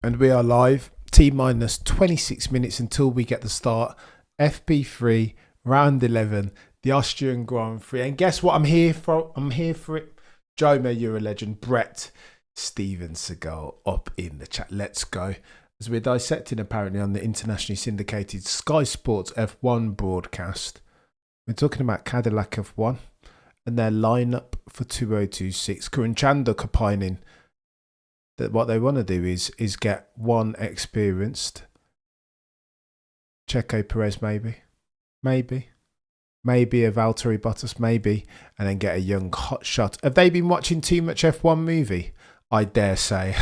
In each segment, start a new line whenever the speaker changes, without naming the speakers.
And we are live. T minus 26 minutes until we get the start. FP3, round 11, the Austrian Grand Prix. And guess what I'm here for? I'm here for it. Jomer, you're a legend. Brett, Steven Seagal up in the chat. Let's go. As we're dissecting apparently on the internationally syndicated Sky Sports F1 broadcast, we're talking about Cadillac F1 and their lineup for 2026. Kurun Chanduk opining that what they want to do is get one experienced Checo Perez, maybe a Valtteri Bottas, maybe, and then get a young hot shot. Have they been watching too much F1 movie? I dare say.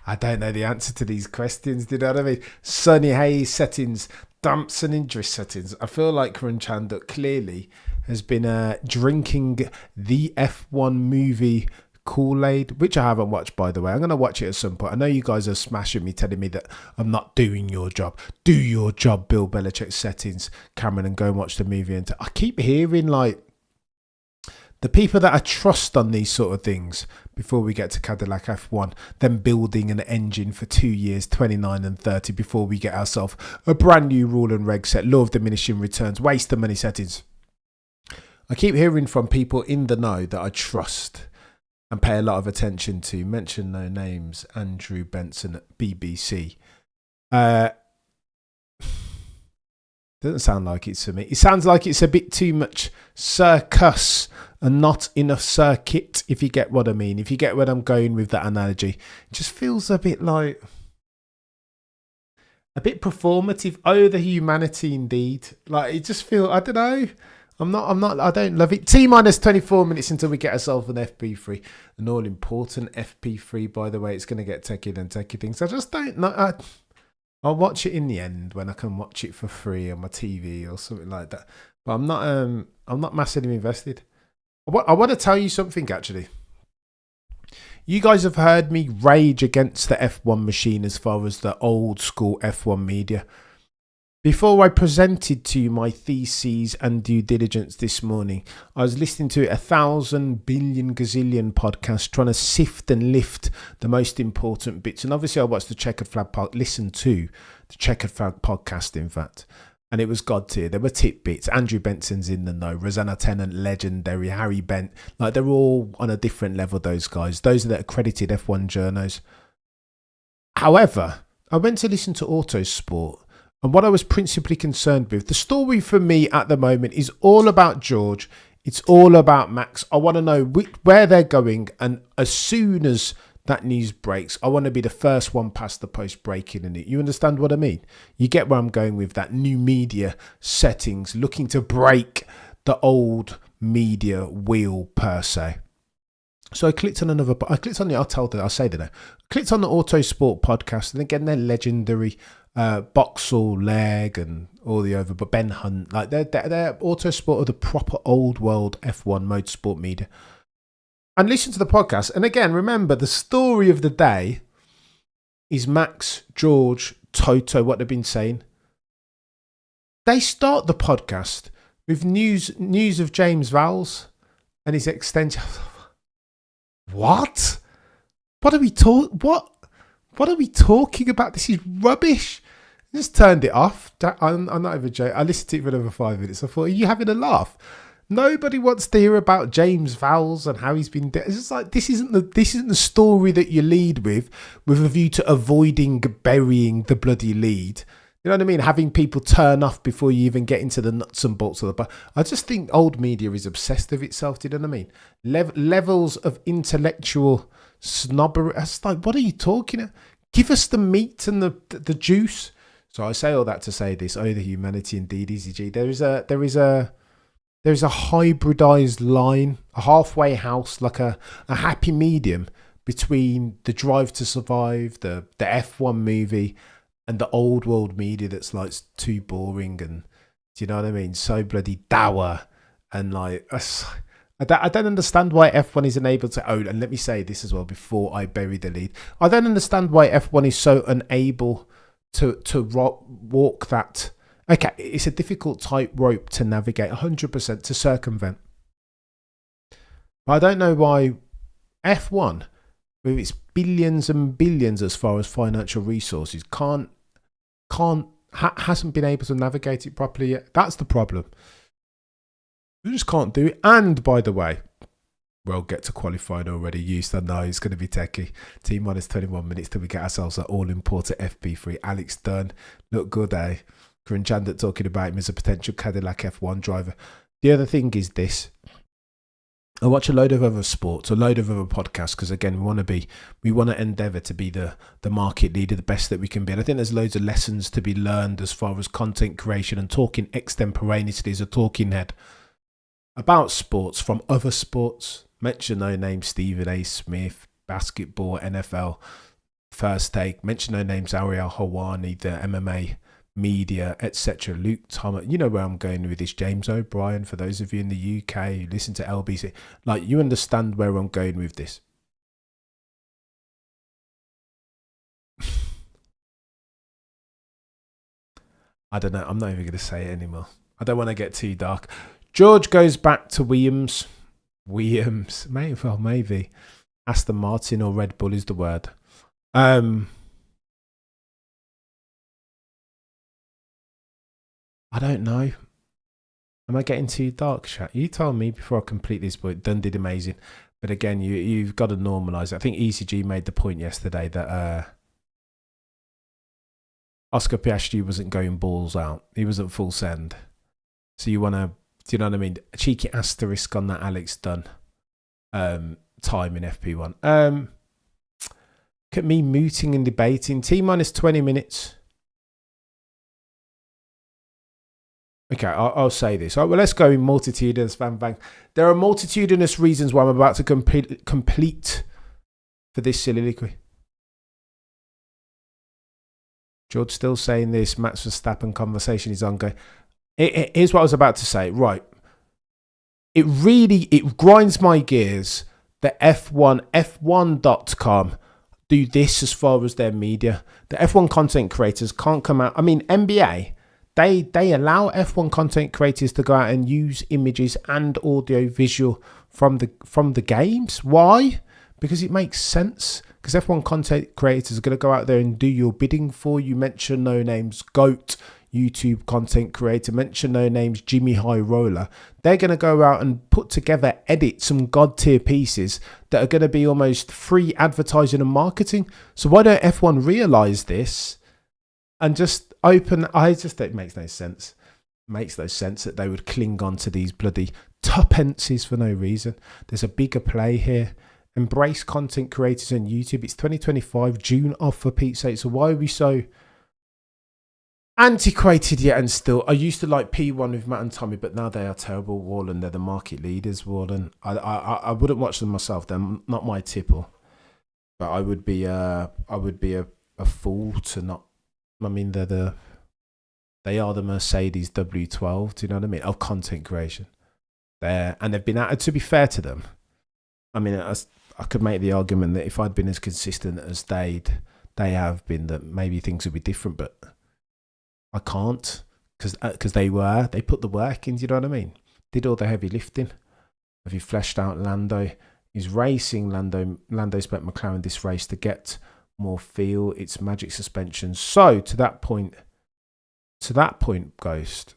I don't know the answer to these questions. Do you know what I mean? Sunny haze settings, damps and injury settings. I feel like Kurun Chanduk clearly has been drinking the F1 movie Kool-Aid, which I haven't watched, by the way. I'm going to watch it at some point. I know you guys are smashing me, telling me that I'm not doing your job. Do your job, Bill Belichick settings, Cameron, and go and watch the movie. And I keep hearing, like, the people that I trust on these sort of things before we get to Cadillac F1, them building an engine for 2 years, 29 and 30, before we get ourselves a brand new rule and reg set, law of diminishing returns, waste of money settings. I keep hearing from people in the know that I trust and pay a lot of attention to. Mention no names. Andrew Benson at BBC. Doesn't sound like it's for me. It sounds like it's a bit too much circus and not enough circuit, if you get what I mean. If you get where I'm going with that analogy. It just feels a bit like, a bit performative. Oh, the humanity indeed. Like, it just feels, I don't know. I don't love it. T minus 24 minutes until we get ourselves an FP3. An all important FP3, by the way. It's going to get techie than techie things. I just don't know. I'll watch it in the end when I can watch it for free on my TV or something like that. But I'm not massively invested. I want to tell you something, actually. You guys have heard me rage against the F1 machine as far as the old school F1 media. Before I presented to you my theses and due diligence this morning, I was listening to 1,000 billion gazillion podcasts trying to sift and lift the most important bits. And obviously I watched the Checkered Flag listened to the Checkered Flag podcast, in fact. And it was God tier. There were tidbits. Andrew Benson's in the know. Rosanna Tennant, legendary. Harry Bent. Like, they're all on a different level, those guys. Those are the accredited F1 journos. However, I went to listen to Autosport. And what I was principally concerned with, the story for me at the moment is all about George. It's all about Max. I want to know where they're going. And as soon as that news breaks, I want to be the first one past the post breaking in it. You understand what I mean? You get where I'm going with that. New media settings, looking to break the old media wheel per se. So I clicked on I'll say that now. I clicked on the Autosport podcast, and again, they're legendary. Boxall, Leg, and all the over, but Ben Hunt, like they're Autosport of the proper old world F1 motorsport media. And listen to the podcast. And again, remember, the story of the day is Max, George, Toto, what they've been saying. They start the podcast with news of James Vowles and his extension. What? What are we talking about? This is rubbish. I just turned it off. I'm not even joking. I listened to it for another 5 minutes. I thought, are you having a laugh? Nobody wants to hear about James Vowles and how he's been. It's just like, this isn't the story that you lead with a view to avoiding burying the bloody lead. You know what I mean? Having people turn off before you even get into the nuts and bolts of the. But I just think old media is obsessed with itself. Do you know what I mean? Levels of intellectual snobbery. It's like, what are you talking about? Give us the meat and the juice. So I say all that to say this. Oh, the humanity indeed, EasyG. There is a hybridized line, a halfway house, like a happy medium between the Drive to Survive, the F1 movie, and the old world media that's like too boring and, do you know what I mean? So bloody dour and like. I don't understand why F1 isn't able to own. And let me say this as well before I bury the lead. I don't understand why F1 is so unable to walk that. Okay, it's a difficult tightrope to navigate, 100% to circumvent. But I don't know why F1, with its billions and billions as far as financial resources, hasn't been able to navigate it properly yet. That's the problem. We just can't do it. And by the way, we'll get to qualifying already. Used to know it's going to be techie. T minus 21 minutes till we get ourselves that all important FP3. Alex Dunn, look good, eh? Corinne Chandler talking about him as a potential Cadillac F1 driver. The other thing is this. I watch a load of other sports, a load of other podcasts, because again, we want to endeavour to be the market leader, the best that we can be. And I think there's loads of lessons to be learned as far as content creation and talking extemporaneously as a talking head about sports from other sports. Mention no names, Stephen A. Smith, basketball, NFL, First Take. Mention no names, Ariel Hawani, the MMA media, etc. Luke Thomas. You know where I'm going with this. James O'Brien, for those of you in the UK who listen to LBC, like, you understand where I'm going with this. I don't know. I'm not even going to say it anymore. I don't want to get too dark. George goes back to Williams, maybe Aston Martin or Red Bull is the word. I don't know. Am I getting too dark, chat? You told me before I complete this, but Dunn did amazing. But again, you've got to normalise it. I think ECG made the point yesterday that Oscar Piastri wasn't going balls out. He was at full send. So you want to, do you know what I mean? A cheeky asterisk on that Alex Dunn time in FP1. Look at me mooting and debating. T minus 20 minutes. Okay, I'll say this. Well, let's go in multitudinous bang bang. There are multitudinous reasons why I'm about to complete for this soliloquy. George still saying this. Max Verstappen conversation is ongoing. Here's what I was about to say. Right. It grinds my gears that F1.com do this as far as their media. The F1 content creators can't come out. I mean, NBA, they allow F1 content creators to go out and use images and audio visual from the games. Why? Because it makes sense. Because F1 content creators are going to go out there and do your bidding for you. Mention no names, GOAT, YouTube content creator. Mention no names, Jimmy High Roller. They're going to go out and put together, edit some god tier pieces that are going to be almost free advertising and marketing. So why don't F1 realise this and just open? It makes no sense. It makes no sense that they would cling on to these bloody tuppences for no reason. There's a bigger play here. Embrace content creators on YouTube. It's 2025, June off for Pete's sake. So why are we so antiquated yet? And still, I used to like P1 with Matt and Tommy, but now they are terrible. Wallen, they're the market leaders. Wallen, I wouldn't watch them myself. They're not my tipple, but I would be a fool to not. I mean, they are the Mercedes W12. Do you know what I mean? Of content creation, and they've been to be fair to them. I mean, I could make the argument that if I'd been as consistent as they have been, that maybe things would be different, but I can't because they put the work in. Do you know what I mean? Did all the heavy lifting. Have you fleshed out Lando? He's racing Lando spent McLaren this race to get more feel. It's magic suspension. So to that point, Ghost.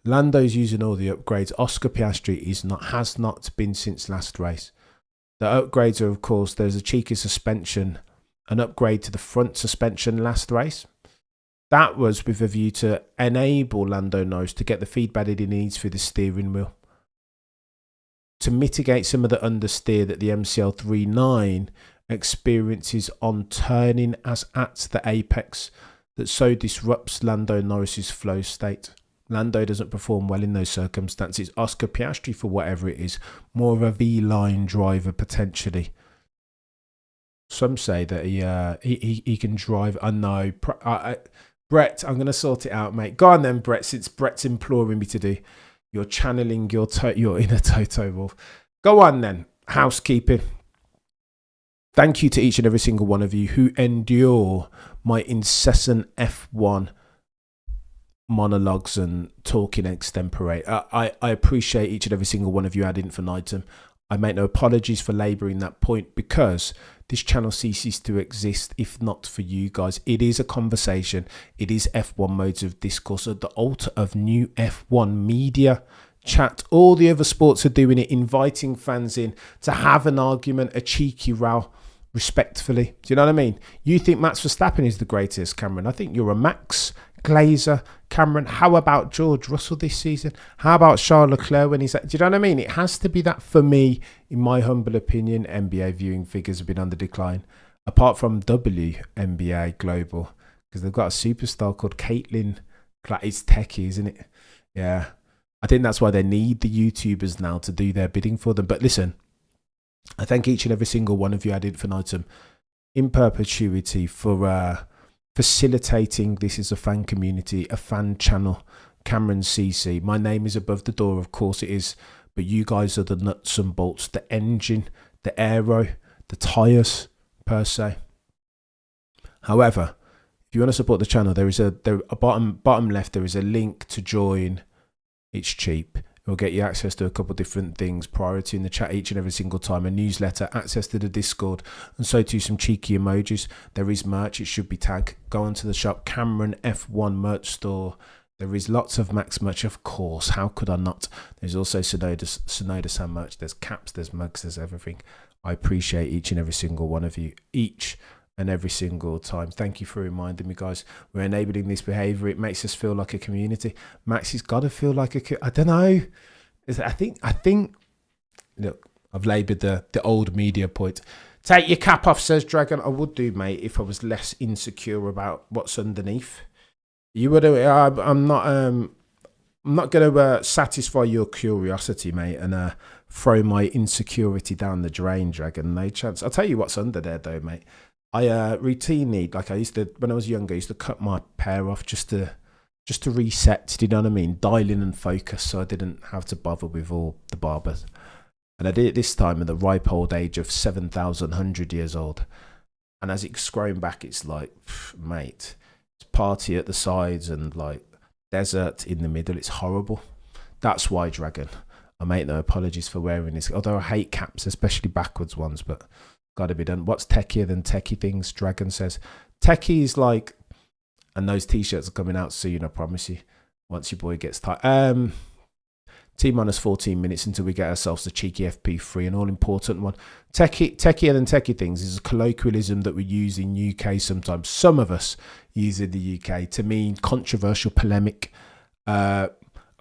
Lando's using all the upgrades. Oscar Piastri has not been since last race. The upgrades are, of course, there's a cheeky suspension, an upgrade to the front suspension last race. That was with a view to enable Lando Norris to get the feedback that he needs through the steering wheel, to mitigate some of the understeer that the MCL 3.9 experiences on turning as at the apex, that so disrupts Lando Norris's flow state. Lando doesn't perform well in those circumstances. Oscar Piastri, for whatever it is, more of a V-line driver potentially. Some say that he can drive. I know. Brett, I'm going to sort it out, mate. Go on then, Brett, since Brett's imploring me to do. You're channeling your inner Toto Wolf. Go on then. Housekeeping. Thank you to each and every single one of you who endure my incessant F1 monologues and talking extemporate. I appreciate each and every single one of you ad infinitum. I make no apologies for labouring that point, because this channel ceases to exist if not for you guys. It is a conversation. It is F1 modes of discourse at the altar of new F1 media chat. All the other sports are doing it, inviting fans in to have an argument, a cheeky row, respectfully. Do you know what I mean? You think Max Verstappen is the greatest, Cameron. I think you're a Max Glazer, Cameron. How about George Russell this season? How about Charles Leclerc when he's at... Do you know what I mean? It has to be that for me, in my humble opinion. NBA viewing figures have been on the decline, apart from WNBA Global, because they've got a superstar called Caitlin. It's techie, isn't it? Yeah. I think that's why they need the YouTubers now to do their bidding for them. But listen, I thank each and every single one of you ad infinitum in perpetuity for facilitating this is a fan community, a fan channel. Cameron CC. My name is above the door, of course it is, but you guys are the nuts and bolts, the engine, the aero, the tyres per se. However, if you want to support the channel, there is a bottom left, there is a link to join. It's cheap. It will get you access to a couple of different things, priority in the chat each and every single time, a newsletter, access to the Discord, and so too some cheeky emojis. There is merch. It should be tagged. Go onto the shop, Cameron F1 merch store. There is lots of Max merch, of course. How could I not? There's also Sonoda Sam merch. There's caps, there's mugs, there's everything. I appreciate each and every single one of you, each and every single time. Thank you for reminding me, guys. We're enabling this behavior. It makes us feel like a community. Max has got to feel like I don't know. I think. Look, I've laboured the old media point. Take your cap off, says Dragon. I would do, mate, if I was less insecure about what's underneath. You would. I'm not going to satisfy your curiosity, mate, and throw my insecurity down the drain, Dragon. No chance. I'll tell you what's under there, though, mate. I routinely, like I used to, when I was younger, I used to cut my hair off just to reset, do you know what I mean? Dial in and focus, so I didn't have to bother with all the barbers. And I did it this time at the ripe old age of 7,100 years old. And as it's grown back, it's like, mate, it's party at the sides and like desert in the middle. It's horrible. That's why, Dragon. I make no apologies for wearing this, although I hate caps, especially backwards ones, but got to be done. What's techier than techie things? Dragon says. Techie is like, and those t-shirts are coming out soon, I promise you, once your boy gets tight. T-minus 14 minutes until we get ourselves a cheeky FP3, an all-important one. Techier than techie things is a colloquialism that we use in UK sometimes. Some of us use in the UK to mean controversial, polemic, a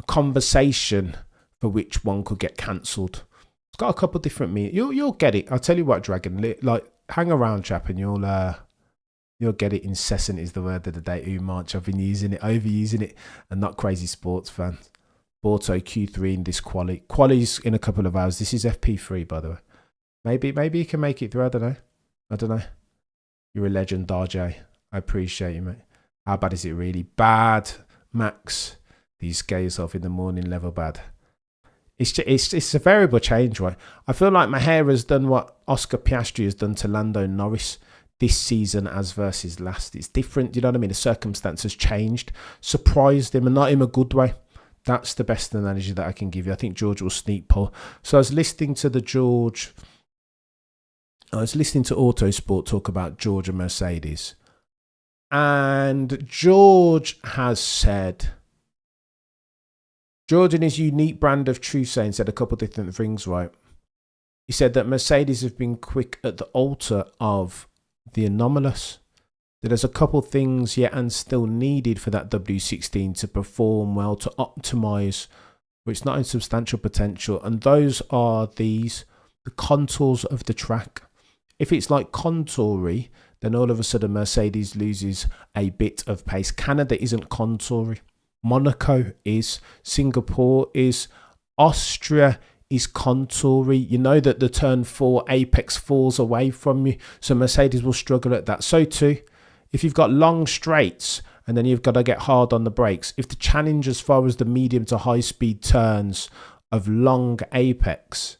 conversation for which one could get cancelled. It's got a couple of different meanings. You'll get it. I'll tell you what, Dragon. Like, hang around, chap, and you'll get it. Incessant is the word of the day. March. I've been using it, overusing it, and not crazy sports fans. Borto Q3 in this quali. Quali's in a couple of hours. This is FP3, by the way. Maybe you can make it through. I don't know. You're a legend, RJ. I appreciate you, mate. How bad is it really? Bad, Max. These scare yourself in the morning level bad. It's a variable change, right? I feel like my hair has done what Oscar Piastri has done to Lando Norris this season as versus last. It's different, you know what I mean? The circumstance has changed, surprised him, and not in a good way. That's the best analogy that I can give you. I think George will sneak poll. So I was listening to Autosport talk about George and Mercedes. And George has said, George in his unique brand of true saying said a couple of different things, right? He said that Mercedes have been quick at the altar of the anomalous. That there's a couple of things yet and still needed for that W16 to perform well, to optimise, but it's not in substantial potential. And those are the contours of the track. If it's like contoury, then all of a sudden Mercedes loses a bit of pace. Canada isn't contoury. Monaco is, Singapore is, Austria is contoury. You know that the turn 4 apex falls away from you, so Mercedes will struggle at that. So too, if you've got long straights and then you've got to get hard on the brakes, if the challenge as far as the medium to high speed turns of long apex,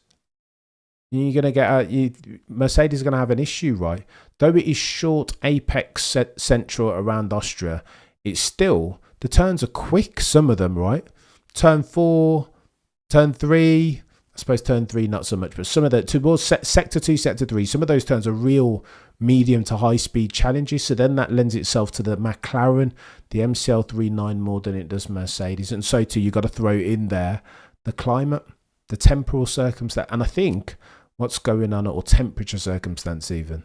you're going to get Mercedes is going to have an issue, right? Though it is short apex central around Austria, it's still, the turns are quick, some of them, right? Turn 4, turn 3, I suppose turn 3 not so much, but some of the towards sector 2, sector 3, some of those turns are real medium to high speed challenges. So then that lends itself to the McLaren, the MCL39 more than it does Mercedes, and so too you got to throw in there the climate, the temporal circumstance, and I think what's going on, or temperature circumstance even.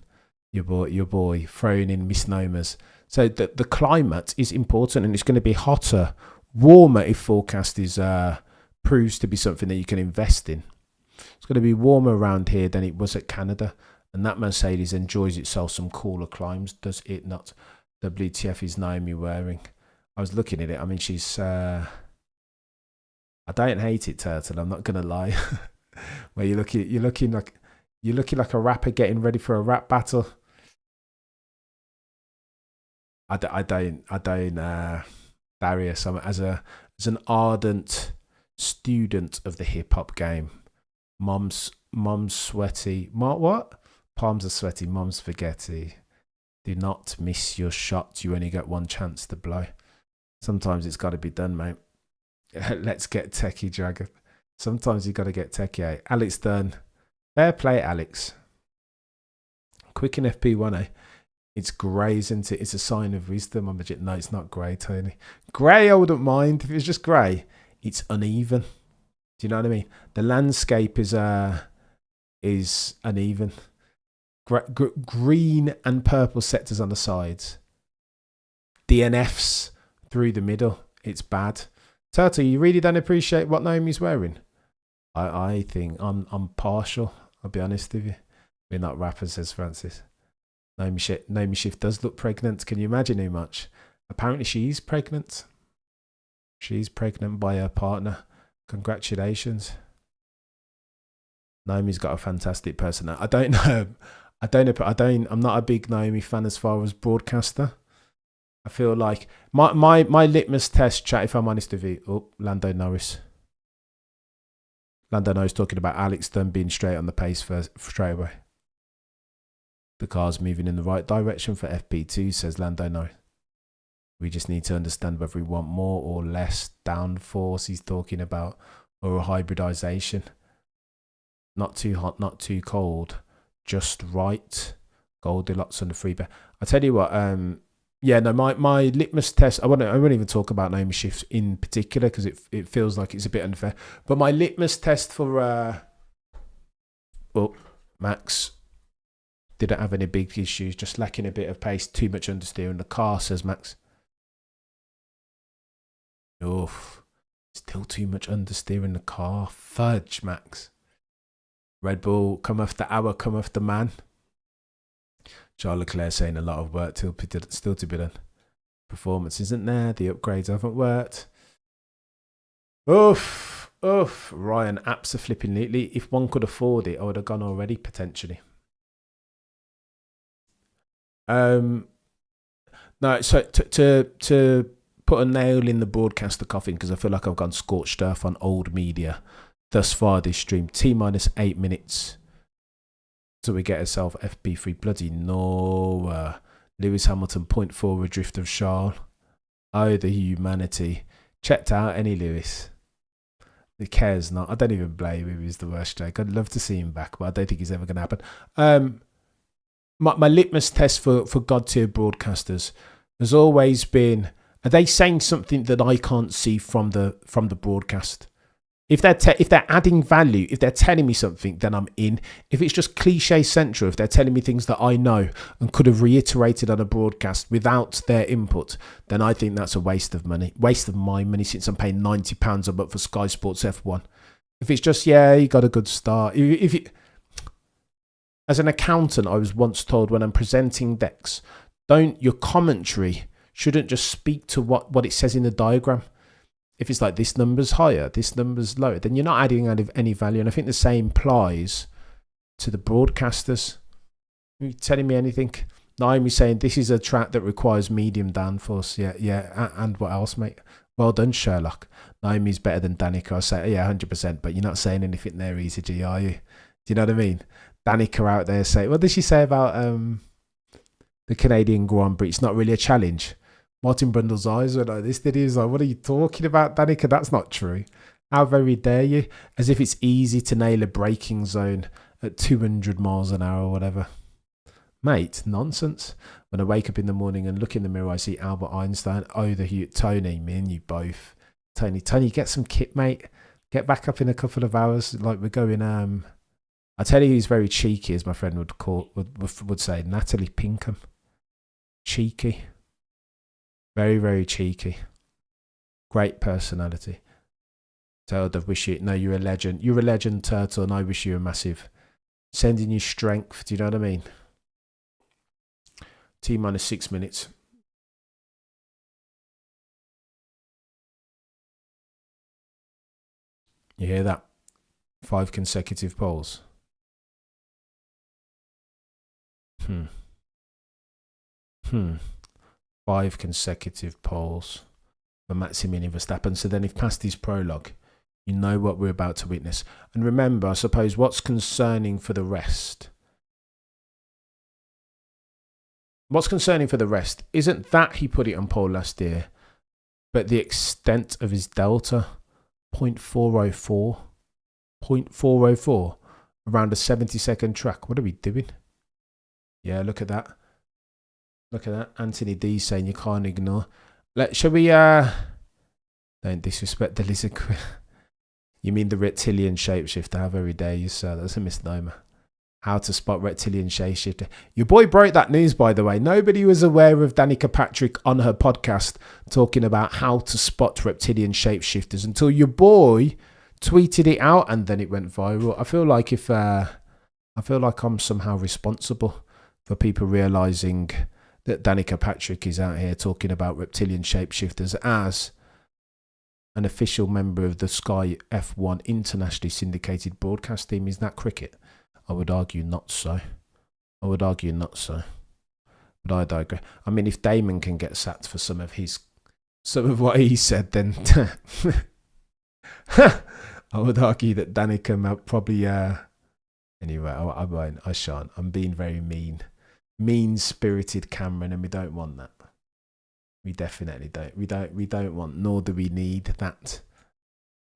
Your boy throwing in misnomers. So the climate is important, and it's going to be hotter, warmer if forecast is proves to be something that you can invest in. It's going to be warmer around here than it was at Canada, and that Mercedes enjoys itself some cooler climes, does it not? WTF is Naomi wearing? I was looking at it. I mean, she's. I don't hate it, Turtle. I'm not gonna lie. Where you're looking like a rapper getting ready for a rap battle. I don't. Darius, I'm as an ardent student of the hip hop game. Mom's sweaty. What? Palms are sweaty. Mom's spaghetti. Do not miss your shot. You only get one chance to blow. Sometimes it's got to be done, mate. Let's get techie, Dragon. Sometimes you got to get techie. Eh? Alex Dunn. Fair play, Alex. Quick in FP1, eh? It's grey, isn't it? It's a sign of wisdom. I'm legit. No, it's not grey, Tony. Grey, I wouldn't mind. If it was just grey, it's uneven. Do you know what I mean? The landscape is uneven. Green and purple sectors on the sides. DNFs through the middle. It's bad. Turtle, you really don't appreciate what Naomi's wearing? I think I'm partial. I'll be honest with you. We're not rappers, says Francis. Naomi Schiff does look pregnant. Can you imagine how much? Apparently she's pregnant. She's pregnant by her partner. Congratulations. Naomi's got a fantastic personality. I don't know. I'm not a big Naomi fan as far as broadcaster. I feel like my litmus test, chat, if I'm honest with you. Oh, Lando Norris. Lando Norris talking about Alex Dunn being straight on the pace for straight away. The car's moving in the right direction for FP2, says Lando Norris. We just need to understand whether we want more or less downforce he's talking about, or a hybridization. Not too hot, not too cold. Just right. Goldilocks on the free bear. I tell you what, yeah, no, my litmus test, I won't even talk about Naomi Schiff in particular because it feels like it's a bit unfair. But my litmus test for Max didn't have any big issues, just lacking a bit of pace, too much understeer in the car, says Max. Oof. Still too much understeer in the car. Fudge, Max. Red Bull, come off the hour, come off the man. Charles Leclerc saying a lot of work still to be done. Performance isn't there. The upgrades haven't worked. Oof. Ryan, apps are flipping neatly. If one could afford it, I would have gone already, potentially. No, so to put a nail in the broadcaster coffin, because I feel like I've gone scorched earth on old media thus far this stream. T-minus 8 minutes. So we get ourselves FP3 bloody no. Lewis Hamilton 0.4 adrift of Charles. Oh, the humanity. Checked out any Lewis. He cares not. I don't even blame him. He's the worst joke. I'd love to see him back, but I don't think it's ever going to happen. My litmus test for God tier broadcasters has always been: are they saying something that I can't see from the broadcast? If they're adding value, if they're telling me something, then I'm in. If it's just cliche central, if they're telling me things that I know and could have reiterated on a broadcast without their input, then I think that's a waste of money. Waste of my money, since I'm paying £90 a month for Sky Sports F1. If it's just, yeah, you got a good start. As an accountant, I was once told, when I'm presenting decks, your commentary shouldn't just speak to what it says in the diagram. If it's like this number's higher, this number's lower, then you're not adding any value. And I think the same applies to the broadcasters. Are you telling me anything? Naomi's saying this is a track that requires medium downforce. Yeah. And what else, mate? Well done, Sherlock. Naomi's better than Danica. I say, yeah, 100%. But you're not saying anything there, Easy G, are you? Do you know what I mean? Danica out there say, what did she say about the Canadian Grand Prix? It's not really a challenge. Martin Brundle's eyes were like this, did he? He was like, what are you talking about, Danica? That's not true. How very dare you? As if it's easy to nail a braking zone at 200 miles an hour or whatever. Mate, nonsense. When I wake up in the morning and look in the mirror, I see Albert Einstein. Oh, Tony, me and you both. Tony, get some kit, mate. Get back up in a couple of hours. Like we're going. I tell you, who's very cheeky, as my friend would say. Natalie Pinkham. Cheeky. Very, very cheeky. Great personality. So I wish you. No, you're a legend. You're a legend, Turtle, and I wish you a massive. Sending you strength. Do you know what I mean? T minus 6 minutes. You hear that? 5 consecutive poles. 5 consecutive poles for Maximilian Verstappen. So then, if past his prologue, you know what we're about to witness. And remember, I suppose, what's concerning for the rest? What's concerning for the rest isn't that he put it on pole last year, but the extent of his delta, 0.404. 0.404 around a 70-second track. What are we doing? Yeah, look at that. Look at that. Anthony D saying you can't ignore. Shall we don't disrespect the lizard queen. You mean the reptilian shapeshifter? How very dare you, sir? That's a misnomer. How to spot reptilian shapeshifter. Your boy broke that news, by the way. Nobody was aware of Danica Patrick on her podcast talking about how to spot reptilian shapeshifters until your boy tweeted it out and then it went viral. I feel like I'm somehow responsible for people realizing that Danica Patrick is out here talking about reptilian shapeshifters as an official member of the Sky F1 internationally syndicated broadcast team. Is that cricket? I would argue not so. But I digress. I mean, if Damon can get sacked for some of what he said, then I would argue that Danica might probably. Anyway, I won't. I shan't. I'm being very mean-spirited, Cameron, and we don't want that. We definitely don't. We don't want, nor do we need that.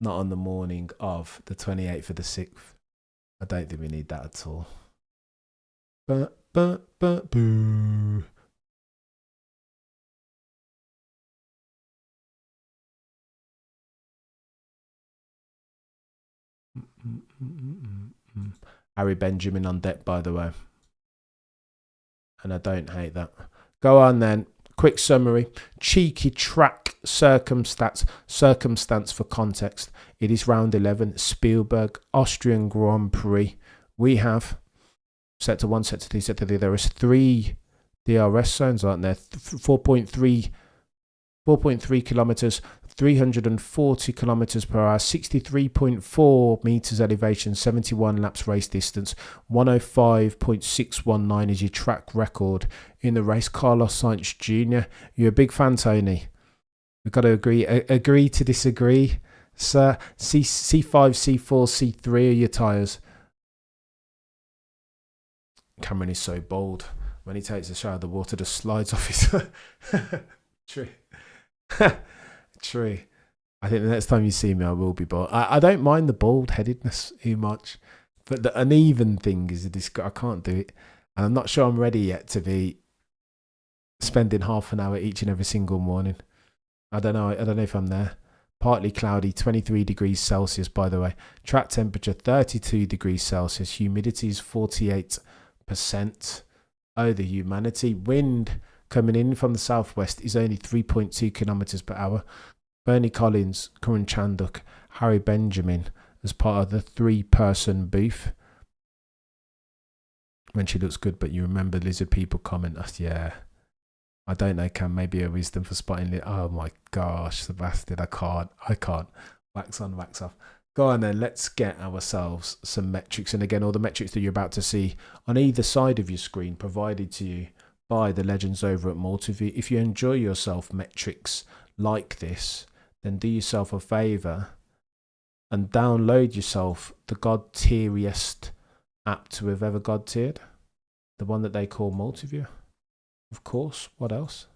Not on the morning of the 28th of the 6th. I don't think we need that at all. Boo. Harry Benjamin on deck, by the way. And I don't hate that. Go on then. Quick summary. Cheeky track circumstance for context. It is round 11, Spielberg, Austrian Grand Prix. We have sector 1, sector 2, sector 3. There is 3 DRS zones, aren't there? 4.3 kilometers, 340 kilometers per hour, 63.4 meters elevation, 71 laps race distance, 105.619 is your track record in the race. Carlos Sainz Jr., you're a big fan, Tony. We've got to agree to disagree, sir. C5, C4, C3 are your tyres. Cameron is so bold. When he takes a shower, the water just slides off his... True. True. I think the next time you see me, I will be bald. I don't mind the bald-headedness too much, but the uneven thing is I can't do it. And I'm not sure I'm ready yet to be spending half an hour each and every single morning. I don't know if I'm there. Partly cloudy, 23 degrees Celsius, by the way. Track temperature, 32 degrees Celsius. Humidity is 48%. Oh, the humanity. Wind coming in from the southwest is only 3.2 kilometers per hour. Bernie Collins, Karan Chanduk, Harry Benjamin as part of the 3-person booth. When she looks good, but you remember lizard people comment, yeah. I don't know, Cam, maybe a wisdom for spotting it. Oh my gosh, Sebastian, I can't. Wax on, wax off. Go on then, let's get ourselves some metrics. And again, all the metrics that you're about to see on either side of your screen provided to you by the legends over at Multiview. If you enjoy yourself metrics like this, then do yourself a favour and download yourself the God tieriest app to have ever God tiered. The one that they call Multiview. Of course, what else?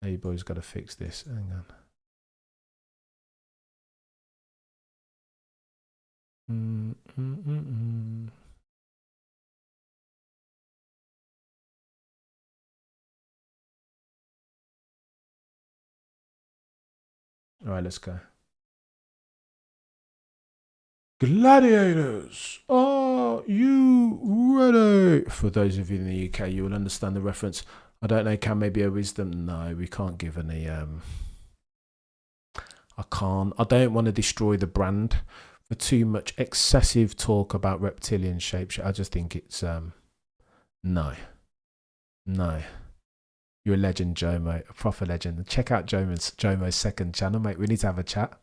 Hey, boys, got to fix this. Hang on. All right, let's go. Gladiators, are you ready? For those of you in the UK, you will understand the reference. I don't know, can maybe a wisdom? No, we can't give any. I can't. I don't want to destroy the brand for too much excessive talk about reptilian shapes. I just think it's no. You're a legend, Jomo, a proper legend. Check out Jomo's second channel, mate. We need to have a chat.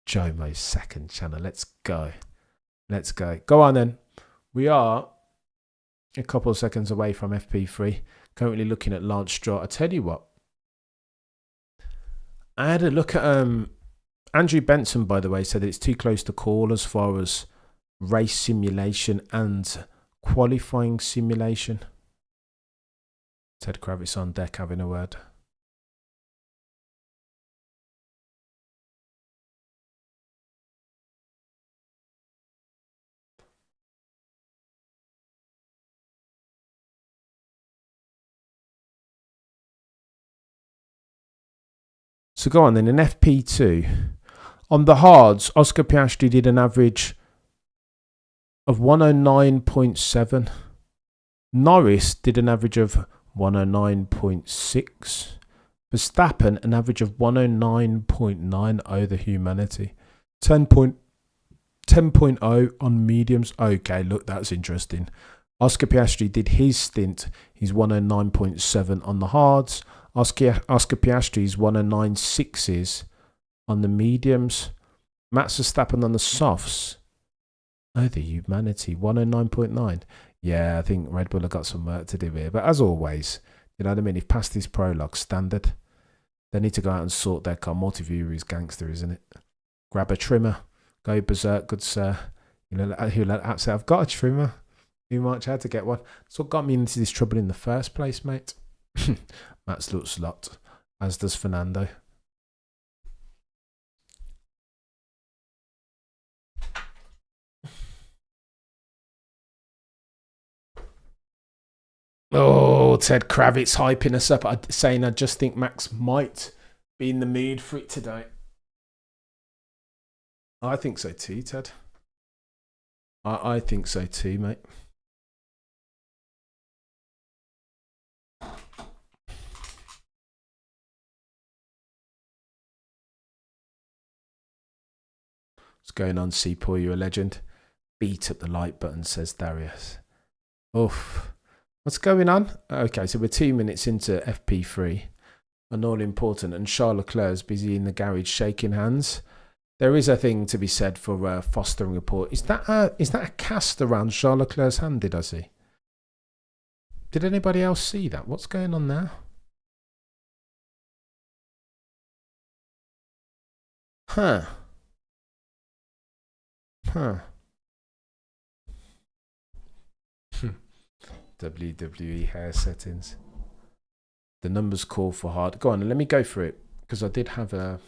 Jomo's second channel. Let's go. Let's go. Go on then. We are a couple of seconds away from FP3. Currently looking at Lance Stroll. I tell you what. I had a look at Andrew Benson, by the way, said that it's too close to call as far as race simulation and qualifying simulation. Ted Kravitz on deck having a word. So go on then, in FP2, on the hards, Oscar Piastri did an average of 109.7. Norris did an average of 109.6. Verstappen, an average of 109.9. Oh, the humanity. 10.0 on mediums. Okay, look, that's interesting. Oscar Piastri did his stint. He's 109.7 on the hards. Oscar Piastri's 109.6s on the mediums. Max Verstappen on the softs. Oh, the humanity. 109.9. Yeah, I think Red Bull have got some work to do here. But as always, you know what I mean? If past this prologue standard, they need to go out and sort their car. Multiviewer is gangster, isn't it? Grab a trimmer. Go berserk, good sir. You know, he'll say, I've got a trimmer. Too much, I had to get one. That's what got me into this trouble in the first place, mate. Max looks a lot, as does Fernando. Oh, Ted Kravitz hyping us up, saying I just think Max might be in the mood for it today. I think so too, Ted. I think so too, mate. What's going on, Seapoy? You're a legend. Beat up the like button, says Darius. Oof. What's going on? Okay, so we're 2 minutes into FP3. An all important, and Charles Leclerc's busy in the garage shaking hands. There is a thing to be said for fostering report. Is that a cast around Charles Leclerc's hand, did I see? Did anybody else see that? What's going on there? Huh. WWE hair settings. The numbers call for hard. Go on, let me go through it, because I did have a...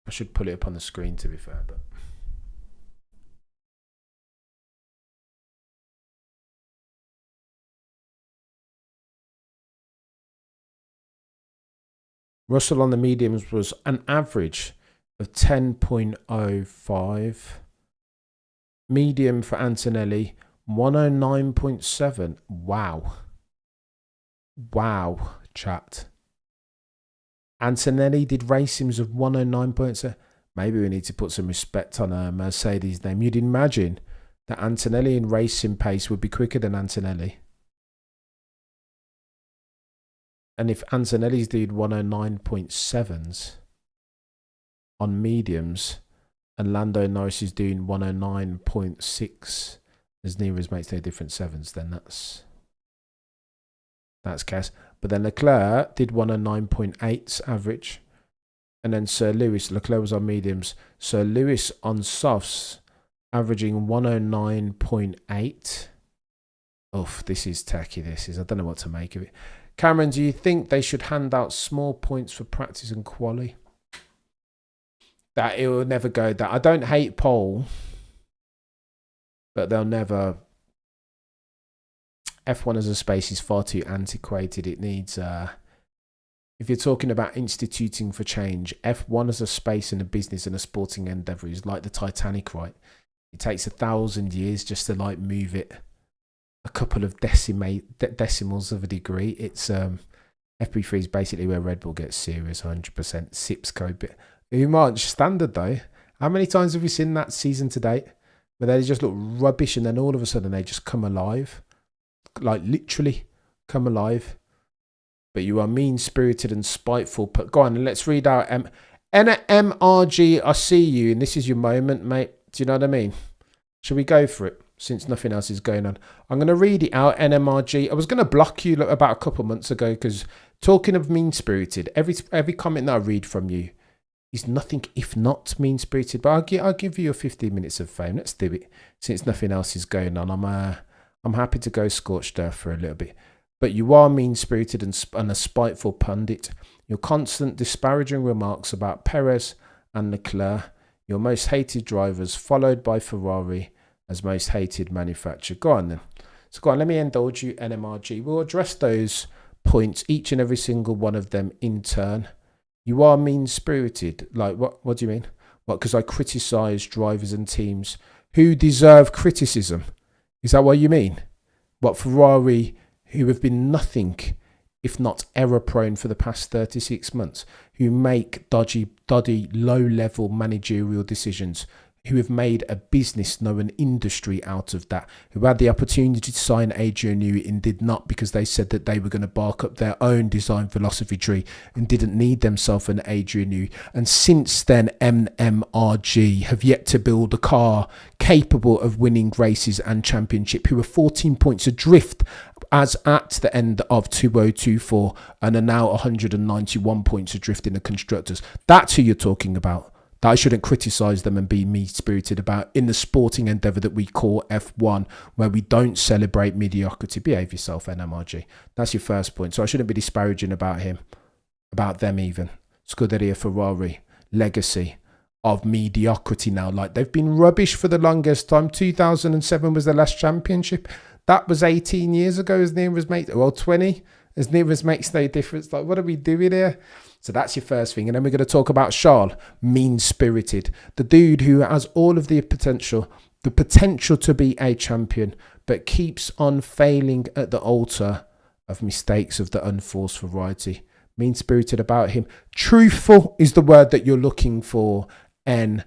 I should pull it up on the screen, to be fair, but... Russell on the mediums was an average of 10.05. Medium for Antonelli, 109.7. Wow, chat. Antonelli did racings of 109.7. Maybe we need to put some respect on a Mercedes name. You'd imagine that Antonelli in racing pace would be quicker than Antonelli. And if Antonelli's doing 109.7s on mediums and Lando Norris is doing 109.6 as near as makes no different sevens, then that's chaos. But then Leclerc did 109.8 average. And then Sir Lewis, Leclerc was on mediums. Sir Lewis on softs, averaging 109.8. Oof, this is tacky, this is. I don't know what to make of it. Cameron, do you think they should hand out small points for practice and quali? that it will never go down. I don't hate pole, but they'll never. F1 as a space is far too antiquated. It needs, if you're talking about instituting for change, F1 as a space and a business and a sporting endeavour is like the Titanic, right? It takes 1,000 years just to like move it a couple of decimals of a degree. It's FP3 is basically where Red Bull gets serious, 100%. SIPS code bit. Much standard though. How many times have we seen that season to date where they just look rubbish and then all of a sudden they just come alive? Like literally come alive. But you are mean-spirited and spiteful. Go on and let's read out NMRG. I see you, and this is your moment, mate. Do you know what I mean? Should we go for it? Since nothing else is going on, I'm going to read it out. NMRG. I was going to block you about a couple months ago because talking of mean-spirited, every comment that I read from you is nothing if not mean-spirited. But I'll give you your 15 minutes of fame. Let's do it. Since nothing else is going on, I'm happy to go scorched earth for a little bit. But you are mean-spirited and a spiteful pundit. Your constant disparaging remarks about Perez and Leclerc, your most hated drivers, followed by Ferrari as most hated manufacturer. Go on then. So go on, let me indulge you, NMRG. We'll address those points, each and every single one of them in turn. You are mean-spirited. Like, what do you mean? What, because I criticise drivers and teams who deserve criticism? Is that what you mean? What, Ferrari, who have been nothing if not error-prone for the past 36 months, who make dodgy, low-level managerial decisions, who have made a business, no, an industry out of that, who had the opportunity to sign Adrian Newey and did not because they said that they were going to bark up their own design philosophy tree and didn't need themselves an Adrian Newey. And since then, MMRG have yet to build a car capable of winning races and championship, who are 14 points adrift as at the end of 2024 and are now 191 points adrift in the constructors. That's who you're talking about. That I shouldn't criticise them and be mean-spirited about in the sporting endeavour that we call F1, where we don't celebrate mediocrity. Behave yourself, NMRG. That's your first point. So I shouldn't be disparaging about him, about them even. Scuderia Ferrari, legacy of mediocrity now. Like, they've been rubbish for the longest time. 2007 was the last championship. That was 18 years ago, as near as makes, well, 20, as near as makes no difference. Like, what are we doing here? So that's your first thing. And then we're going to talk about Charles, mean-spirited. The dude who has all of the potential to be a champion, but keeps on failing at the altar of mistakes of the unforced variety. Mean-spirited about him. Truthful is the word that you're looking for. NRMG.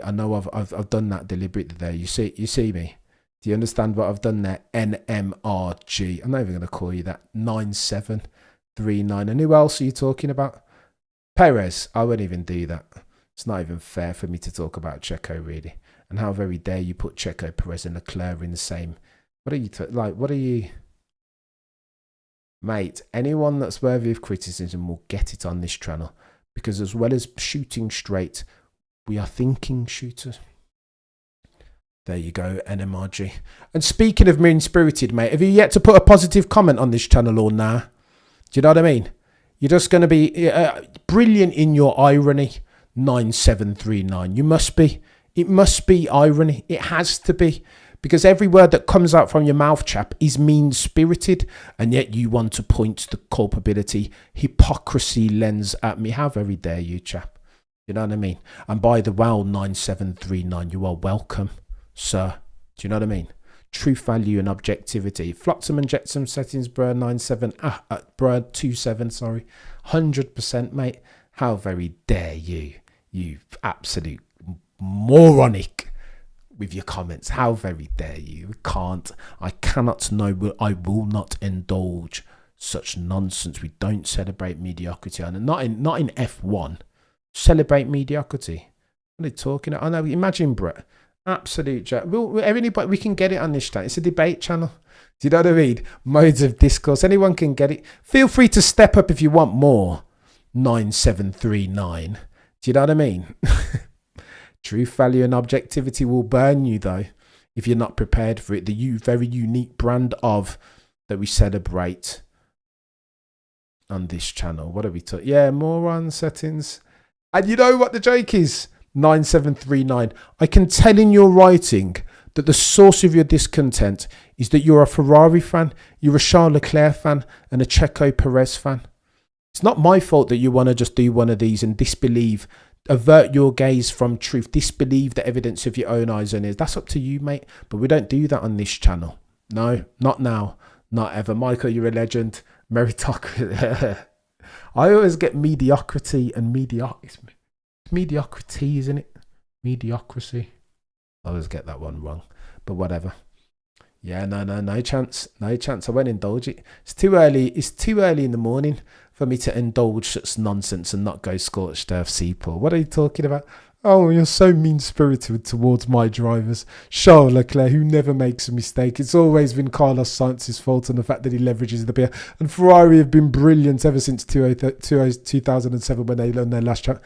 I know I've done that deliberately there. You see me? Do you understand what I've done there? NMRG. I'm not even going to call you that. 9739. And who else are you talking about? Perez. I won't even do that. It's not even fair for me to talk about Checo, really. And how very dare you put Checo, Perez and Leclerc in the same. What are you what are you? Mate, anyone that's worthy of criticism will get it on this channel. Because as well as shooting straight, we are thinking shooters. There you go, NMRG. And speaking of mean-spirited, mate, have you yet to put a positive comment on this channel or nah? Do you know what I mean? You're just going to be brilliant in your irony. 9739. You must be. It must be irony. It has to be. Because every word that comes out from your mouth, chap, is mean-spirited. And yet you want to point the culpability, hypocrisy lens at me. How very dare you, chap? You know what I mean? And by the way, 9739, you are welcome, sir. Do you know what I mean? Truth, value and objectivity. Flotsam and jetsam settings, Bird 27, sorry. 100%, mate. How very dare you? You absolute moronic with your comments. How very dare you? I cannot know, I will not indulge such nonsense. We don't celebrate mediocrity. And not in F1. Celebrate mediocrity. What are they talking about? I know, imagine, Brett. Absolute jack. Everybody, we can get it on this channel. It's a debate channel. Do you know what I mean? Modes of discourse. Anyone can get it. Feel free to step up if you want more. 9739. Do you know what I mean? Truth, value and objectivity will burn you, though, if you're not prepared for it. The very unique brand of that we celebrate on this channel. What are we talking? Yeah, moron settings. And you know what the joke is? 9739. I can tell in your writing that the source of your discontent is that you're a Ferrari fan, you're a Charles Leclerc fan, and a Checo Perez fan. It's not my fault that you want to just do one of these and disbelieve, avert your gaze from truth, disbelieve the evidence of your own eyes and ears. That's up to you, mate. But we don't do that on this channel. No, not now, not ever. Michael, you're a legend. Meritocracy. I always get mediocrity and mediocrity, isn't it? Mediocrity. I always get that one wrong, but whatever. Yeah, no chance. I won't indulge it. It's too early in the morning for me to indulge such nonsense and not go scorched earth Seapool. What are you talking about? Oh, you're so mean-spirited towards my drivers. Charles Leclerc, who never makes a mistake. It's always been Carlos Sainz's fault and the fact that he leverages the beer. And Ferrari have been brilliant ever since 2007 when they won their last track.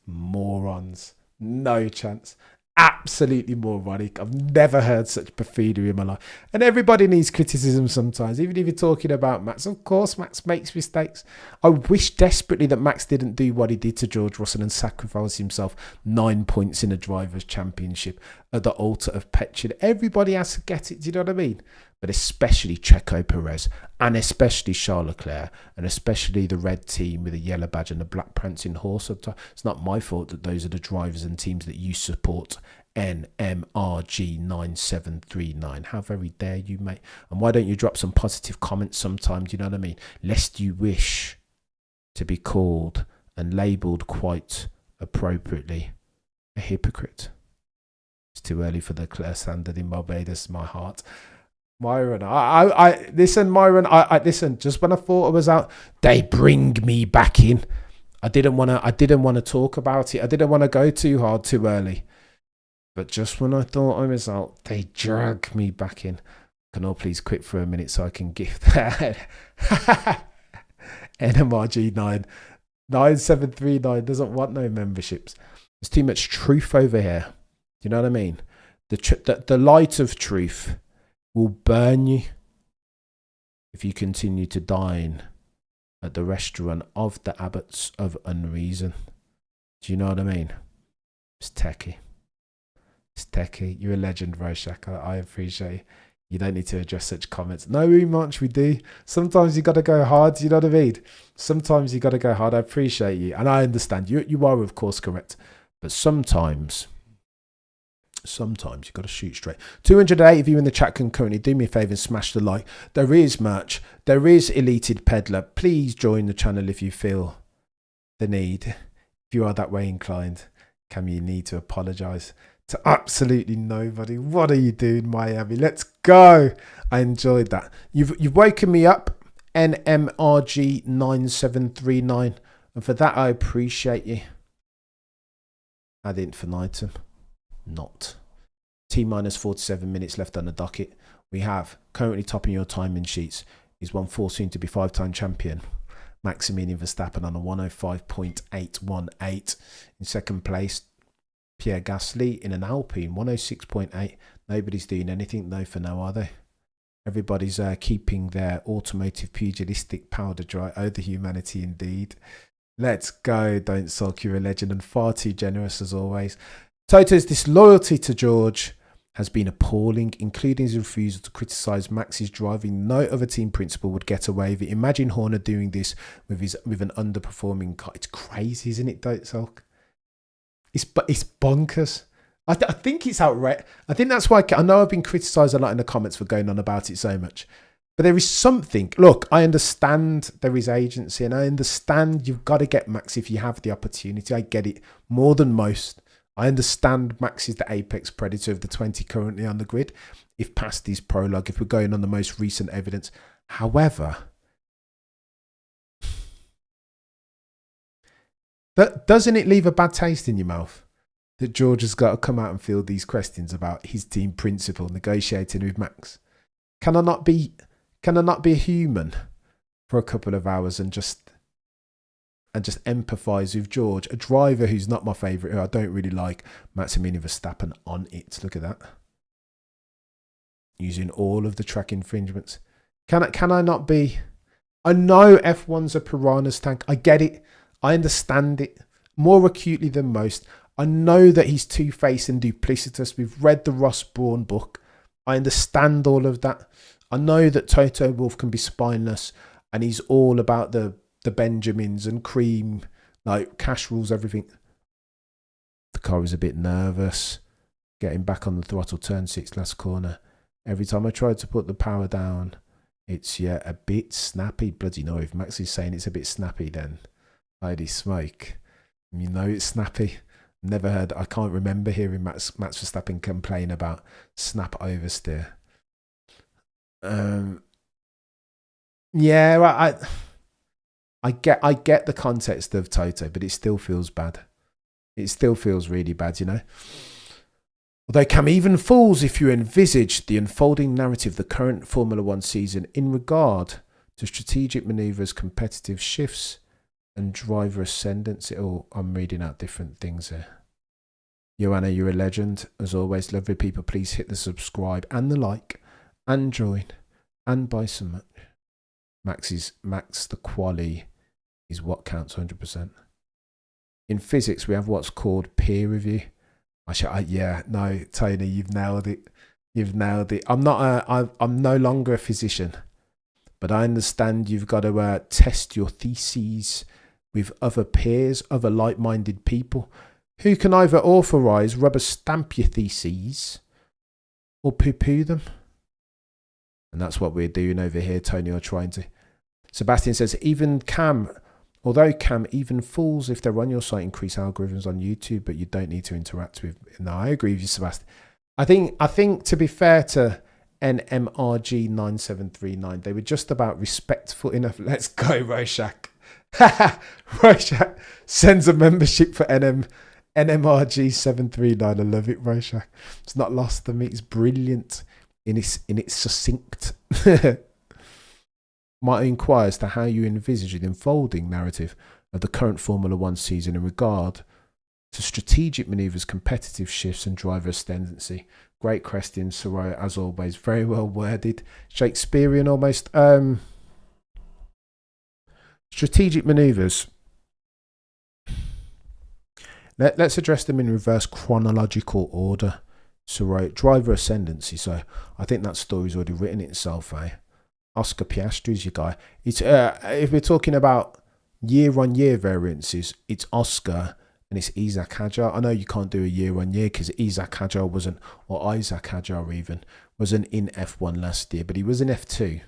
Morons. No chance. Absolutely moronic. I've never heard such perfidy in my life. And everybody needs criticism sometimes, even if you're talking about Max. Of course, Max makes mistakes. I wish desperately that Max didn't do what he did to George Russell and sacrifice himself 9 points in a Drivers' Championship at the altar of petulant. Everybody has to get it, do you know what I mean? But especially Checo Perez, and especially Charles Leclerc, and especially the red team with a yellow badge and a black prancing horse. It's not my fault that those are the drivers and teams that you support. NMRG9739. How very dare you, mate? And why don't you drop some positive comments sometime, do you know what I mean? Lest you wish to be called and labelled quite appropriately a hypocrite. It's too early for the clear standard in Barbados, my heart. Myron, I listen, Myron, I listen, just when I thought I was out, they bring me back in. I didn't want to talk about it. I didn't want to go too hard too early. But just when I thought I was out, they drag me back in. Can all please quit for a minute so I can give that NMRG 9739 doesn't want no memberships. There's too much truth over here. Do you know what I mean? The light of truth will burn you if you continue to dine at the restaurant of the Abbots of Unreason. Do you know what I mean? It's techie. It's techie. You're a legend, Roshak. I appreciate you. You don't need to address such comments. No, we much we do. Sometimes you got to go hard. You know what I mean? Sometimes you got to go hard. I appreciate you. And I understand. You are, of course, correct. But sometimes you've got to shoot straight. 208 of you in the chat can currently do me a favour and smash the like. There is merch. There is Elated Peddler. Please join the channel if you feel the need. If you are that way inclined, Cam, you need to apologise to absolutely nobody. What are you doing, Miami? Let's go. I enjoyed that. You've woken me up, NMRG 9739, and for that I appreciate you. Ad infinitum. Not. T-minus 47 minutes left on the docket. We have currently topping your timing sheets is 1/4 soon to be 5-time champion Maximilian Verstappen on a 105.818. In second place, Pierre Gasly in an Alpine 106.8. Nobody's doing anything though for now, are they? Everybody's keeping their automotive pugilistic powder dry. Oh, the humanity indeed. Let's go. Don't sulk, you're a legend and far too generous as always. Toto's disloyalty to George has been appalling, including his refusal to criticise Max's driving. No other team principal would get away with it. Imagine Horner doing this with an underperforming car. It's crazy, isn't it, Don't Sulk? It's bonkers. I think it's outright. I think that's why I know I've been criticised a lot in the comments for going on about it so much. But there is something. Look, I understand there is agency and I understand you've got to get Max if you have the opportunity. I get it more than most. I understand Max is the apex predator of the 20 currently on the grid. If past his prologue, if we're going on the most recent evidence. However, doesn't it leave a bad taste in your mouth that George has got to come out and field these questions about his team principal negotiating with Max? Can I not be a human for a couple of hours and just empathise with George, a driver who's not my favourite, who I don't really like, Maximilian Verstappen on it. Look at that. Using all of the track infringements. Can I not be? I know F1's a piranha's tank. I get it. I understand it more acutely than most. I know that he's two-faced and duplicitous. We've read the Ross Brawn book. I understand all of that. I know that Toto Wolff can be spineless and he's all about the Benjamins and cream, like cash rules everything. The car is a bit nervous. Getting back on the throttle, turn 6, last corner. Every time I tried to put the power down, it's a bit snappy. Bloody no, if Max is saying it's a bit snappy, then holy smoke. You know it's snappy. Never heard, I can't remember hearing Max Verstappen complain about snap oversteer. Yeah, I get the context of Toto, but it still feels bad. It still feels really bad, you know. Although Cam even falls if you envisage the unfolding narrative of the current Formula One season in regard to strategic manoeuvres, competitive shifts, and driver ascendancy. Oh, I'm reading out different things here. Joanna, you're a legend. As always, lovely people, please hit the subscribe and the like and join and buy some merch. Max the quali is what counts 100%. In physics, we have what's called peer review. No, Tony, you've nailed it. You've nailed it. I'm no longer a physician, but I understand you've got to test your theses with other peers, other like-minded people who can either authorise, rubber stamp your theses or poo-poo them. And that's what we're doing over here, Tony, or trying to. Sebastian says, although Cam, even fools, if they're on your site, increase algorithms on YouTube, but you don't need to interact with. No, I agree with you, Sebastian. I think to be fair to NMRG 9739, they were just about respectful enough. Let's go, Rorschach. Rorschach sends a membership for NMRG 739. I love it, Rorschach. It's not lost to me. It's brilliant in its succinct. Might inquire as to how you envisage the unfolding narrative of the current Formula One season in regard to strategic manoeuvres, competitive shifts, and driver ascendancy. Great question, Soraya, as always. Very well worded. Shakespearean almost. Strategic manoeuvres. Let's address them in reverse chronological order. Soraya, driver ascendancy. So I think that story's already written itself, eh? Oscar Piastri's your guy. It's if we're talking about year-on-year variances, it's Oscar and it's Isaac Hadjar. I know you can't do a year-on-year because Isaac Hadjar wasn't, or Isaac Hadjar even, wasn't in F1 last year, but he was in F2.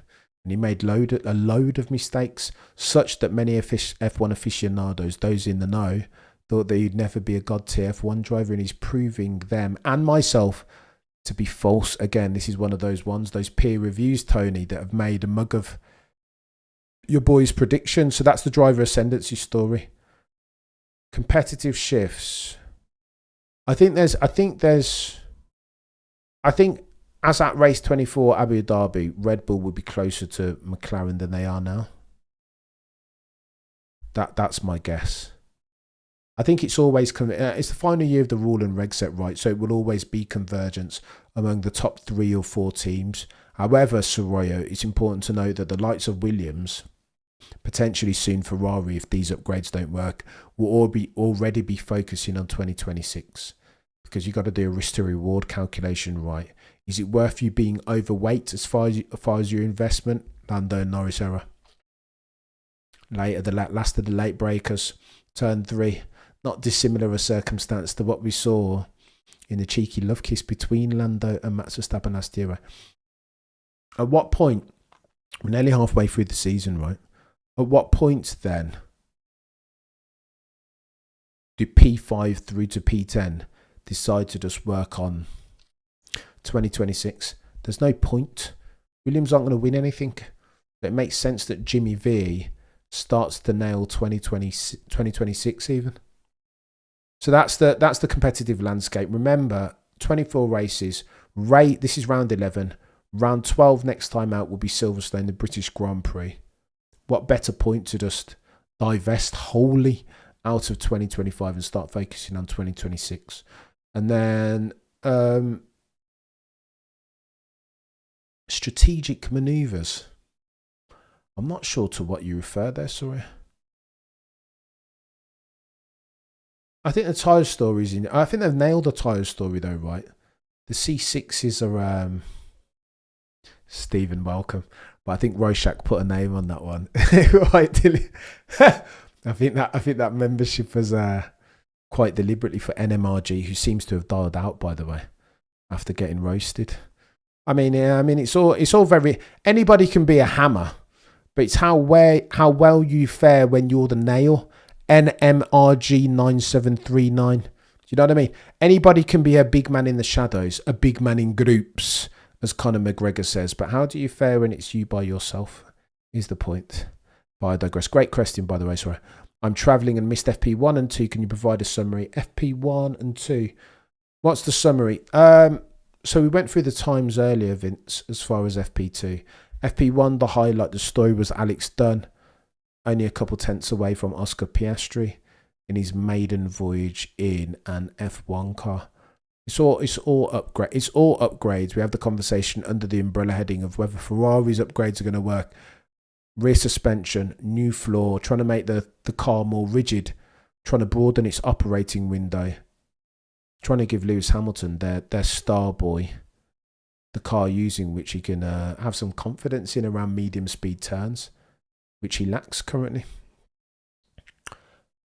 And he made a load of mistakes, such that many F1 aficionados, those in the know, thought that he'd never be a god-tier F1 driver, and he's proving them and myself to be false. Again, this is one of those ones, those peer reviews, Tony, that have made a mug of your boy's prediction. So that's the driver ascendancy story. Competitive shifts. I think as at race 24 Abu Dhabi, Red Bull would be closer to McLaren than they are now. That's my guess. I think it's always it's the final year of the rule and reg set, right? So it will always be convergence among the top 3 or 4 teams. However, Soraya, it's important to note that the likes of Williams, potentially soon Ferrari, if these upgrades don't work, will already be focusing on 2026, because you've got to do a risk to reward calculation, right? Is it worth you being overweight as far as your investment? Lando Norris error. Last of the late breakers, turn 3. Not dissimilar a circumstance to what we saw in the cheeky love kiss between Lando and Max Verstappen last year. At what point, we're nearly halfway through the season, right? At what point then do P5 through to P10 decide to just work on 2026? There's no point. Williams aren't going to win anything. But it makes sense that Jimmy V starts to nail 2026 even. So that's the competitive landscape. Remember, 24 races. This is round 11. Round 12 next time out will be Silverstone, the British Grand Prix. What better point to just divest wholly out of 2025 and start focusing on 2026? And then strategic manoeuvres. I'm not sure to what you refer there, sorry. I think the tyre story's in. I think they've nailed the tyre story though, right? The C6s are Stephen, welcome. But I think Rorschach put a name on that one. Right, I think that membership was quite deliberately for NMRG, who seems to have dialed out, by the way, after getting roasted. I mean, it's all very. Anybody can be a hammer, but it's how well you fare when you're the nail. NMRG 9739. Do you know what I mean? Anybody can be a big man in the shadows, a big man in groups, as Conor McGregor says. But how do you fare when it's you by yourself? Is the point. But I digress. Great question, by the way. Sorry. I'm travelling and missed FP1 and 2. Can you provide a summary? FP1 and 2. What's the summary? So we went through the times earlier, Vince, as far as FP2. FP1, the highlight, the story was Alex Dunn, only a couple tenths away from Oscar Piastri in his maiden voyage in an F1 car. It's all upgrades. We have the conversation under the umbrella heading of whether Ferrari's upgrades are going to work. Rear suspension, new floor, trying to make the car more rigid, trying to broaden its operating window, trying to give Lewis Hamilton, their star boy, the car using which he can have some confidence in around medium speed turns, which he lacks currently.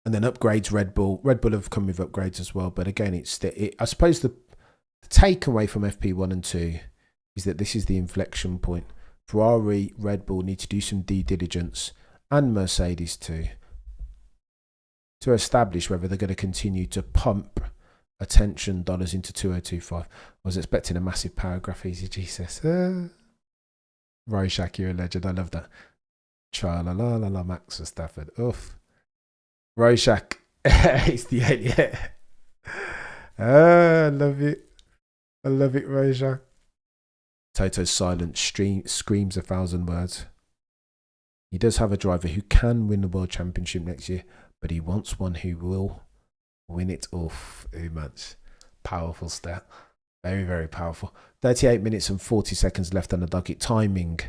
And then upgrades, Red Bull. Red Bull have come with upgrades as well. But again, I suppose the takeaway from FP1 and 2 is that this is the inflection point. Ferrari, Red Bull need to do some due diligence, and Mercedes too, to establish whether they're going to continue to pump attention dollars into 2025. I was expecting a massive paragraph, Easy Jesus. Rorschach, you're a legend. I love that. Cha-la-la-la-la, Max Verstappen. Oof. Rorschach. It's the alien. I love it. I love it, Rorschach. Toto's silence screams 1,000 words. He does have a driver who can win the World Championship next year, but he wants one who will win it off. Much powerful stat. Very, very powerful. 38 minutes and 40 seconds left on the docket. Timing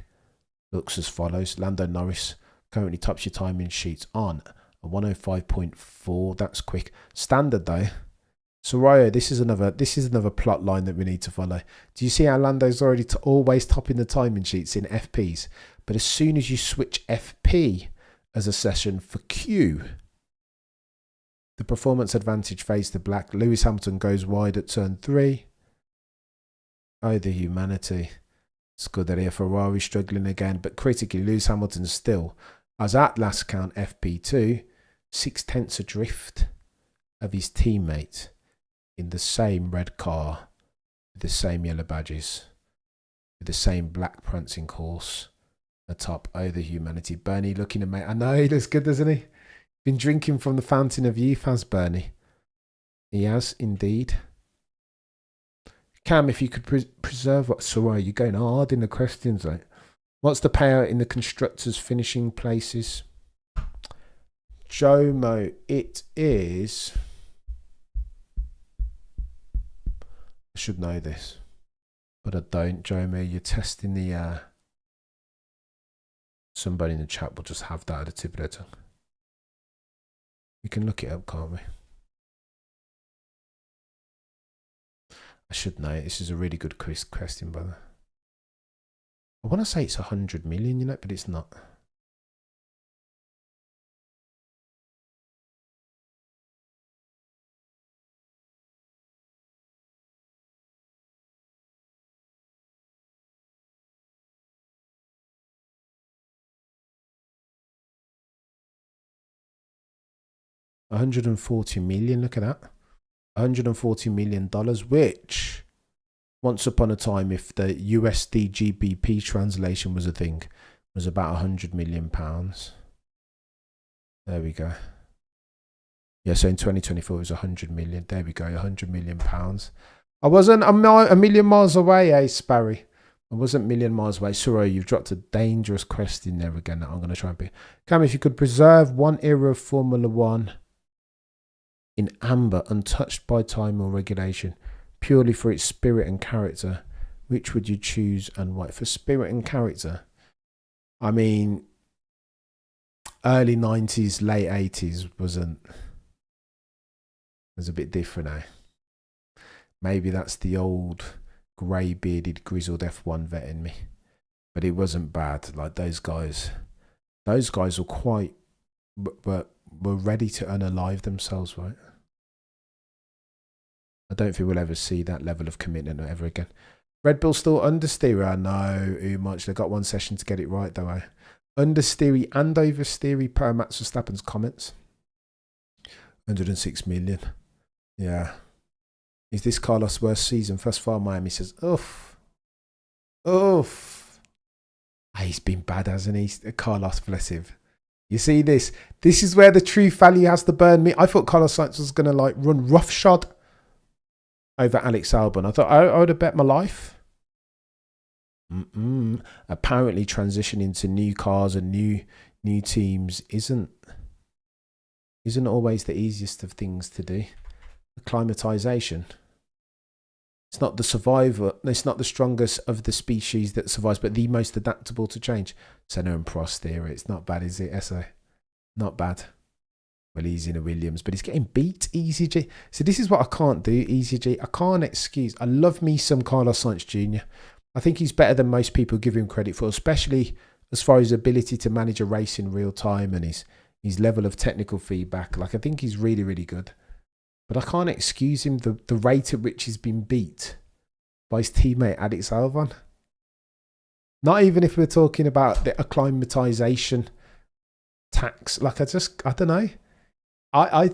looks as follows. Lando Norris currently tops your timing sheets on a 105.4. That's quick. Standard though. Soraya, this is another plot line that we need to follow. Do you see how Lando's already always topping the timing sheets in FPs? But as soon as you switch FP as a session for Q, the performance advantage fades to black. Lewis Hamilton goes wide at turn 3. Oh, the humanity. Scuderia Ferrari struggling again, but critically, Lewis Hamilton still, as at last count FP2, 6/10 adrift of his teammate in the same red car, with the same yellow badges, with the same black prancing horse atop. Oh, the humanity. Bernie looking at me. I know, he looks good, doesn't he? Been drinking from the fountain of youth, has Bernie? He has, indeed. Cam, if you could preserve what... Sorry, you're going hard in the questions, right? What's the payout in the constructors' finishing places? Jomo, it is... I should know this, but I don't, Jomo. You're testing the... Somebody in the chat will just have that at the tip of their tongue. We can look it up, can't we? I should know. This is a really good question, brother. I want to say it's 100 million, you know, but it's not. $140 million, look at that. $140 million, which once upon a time, if the USD GBP translation was a thing, was about £100 million. There we go. Yeah, so in 2024 it was 100 million. There we go, £100 million. I wasn't a million miles away, Sparry. I wasn't a million miles away. Sorry, you've dropped a dangerous question there again that I'm going to try and be. Cam, if you could preserve one era of Formula One in amber, untouched by time or regulation, purely for its spirit and character, which would you choose and why? For spirit and character, I mean, early 90s, late 80s wasn't... was a bit different, eh? Maybe that's the old grey-bearded, grizzled F1 vet in me. But it wasn't bad. Like those guys were quite, were ready to unalive themselves, right? I don't think we'll ever see that level of commitment ever again. Red Bull still understeery. No, too much. They got one session to get it right, though. Understeery and oversteery per Max Verstappen's comments. 106 million. Yeah. Is this Carlos' worst season? First far, Miami says, oof. Oof. He's been bad, hasn't he? Carlos, bless him. You see this? This is where the true value has to burn me. I thought Carlos Sainz was going to like run roughshod over Alex Albon. I thought I would have bet my life. Apparently transitioning to new cars and new teams isn't always the easiest of things to do. Acclimatization. It's not the survivor. It's not the strongest of the species that survives, but the most adaptable to change. Senna and Prost there. It's not bad, is it? Esso? Not bad. Well, he's in a Williams, but he's getting beat. Easy G. So this is what I can't do. Easy G. I can't excuse. I love me some Carlos Sainz Jr. I think he's better than most people give him credit for, especially as far as his ability to manage a race in real time and his level of technical feedback. Like, I think he's really, really good. But I can't excuse him the rate at which he's been beat by his teammate Alex Albon. Not even if we're talking about the acclimatization tax. Like, I don't know. I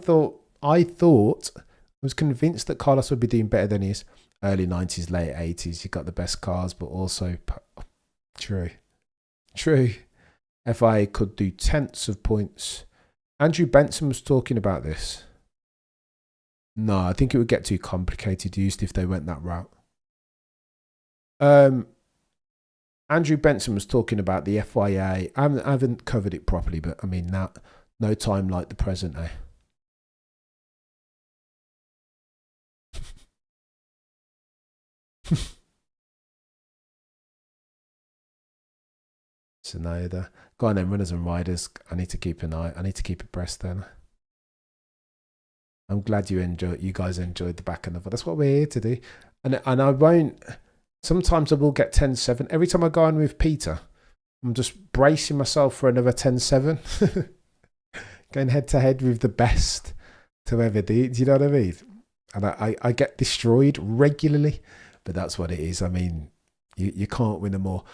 was convinced that Carlos would be doing better than he is. Early 90s, late 80s, he got the best cars, but also true. FIA could do tenths of points. Andrew Benson was talking about this. No, I think it would get too complicated used if they went that route. Andrew Benson was talking about the FIA. I haven't covered it properly, but I mean, now, no time like the present, eh? Sonoda. Go on then, runners and riders. I need to keep an eye. I need to keep abreast then. I'm glad you guys enjoyed the back end of it. That's what we're here to do. And I won't. Sometimes I will get 10-7. Every time I go on with Peter, I'm just bracing myself for another 10-7. Going head to head with the best to ever do. Do you know what I mean? And I get destroyed regularly, but that's what it is. I mean, you can't win them all.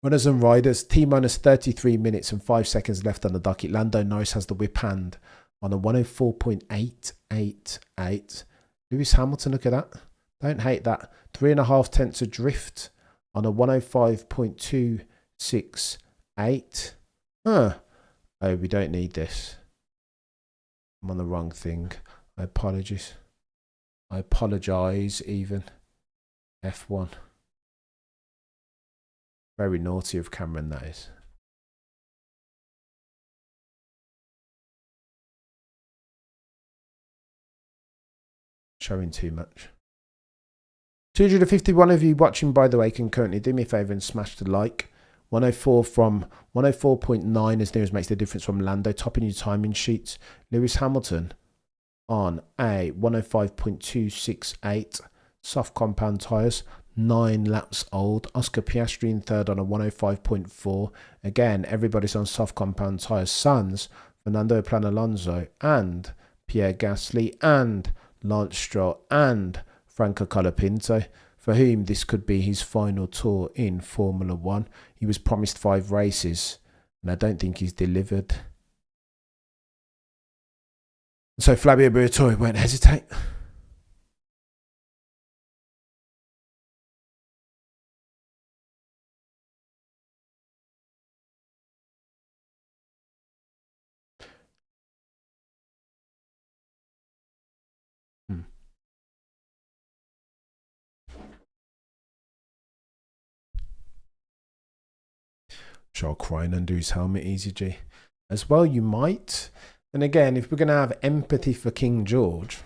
Runners and riders, T-minus 33 minutes and 5 seconds left on the docket. Lando Norris has the whip hand on a 104.888. Lewis Hamilton, look at that. Don't hate that. 3.5 tenths adrift on a 105.268. Oh, we don't need this. I'm on the wrong thing. I apologize even. F1. Very naughty of Cameron, that is. Showing too much. 251 of you watching, by the way, can currently do me a favour and smash the like. 104 from 104.9 as near as makes the difference from Lando, topping your timing sheets. Lewis Hamilton on a 105.268, soft compound tyres, 9 laps old. Oscar Piastri in third on a 105.4. Again, everybody's on soft compound tyres. Sainz, Fernando Alonso, and Pierre Gasly, and Lance Stroll, and Franco Colapinto, for whom this could be his final tour in Formula 1. He was promised 5 races, and I don't think he's delivered. So Flavio Briatore won't hesitate. Sure, crying under his helmet, Easy G. As well, you might. And again, if we're going to have empathy for King George,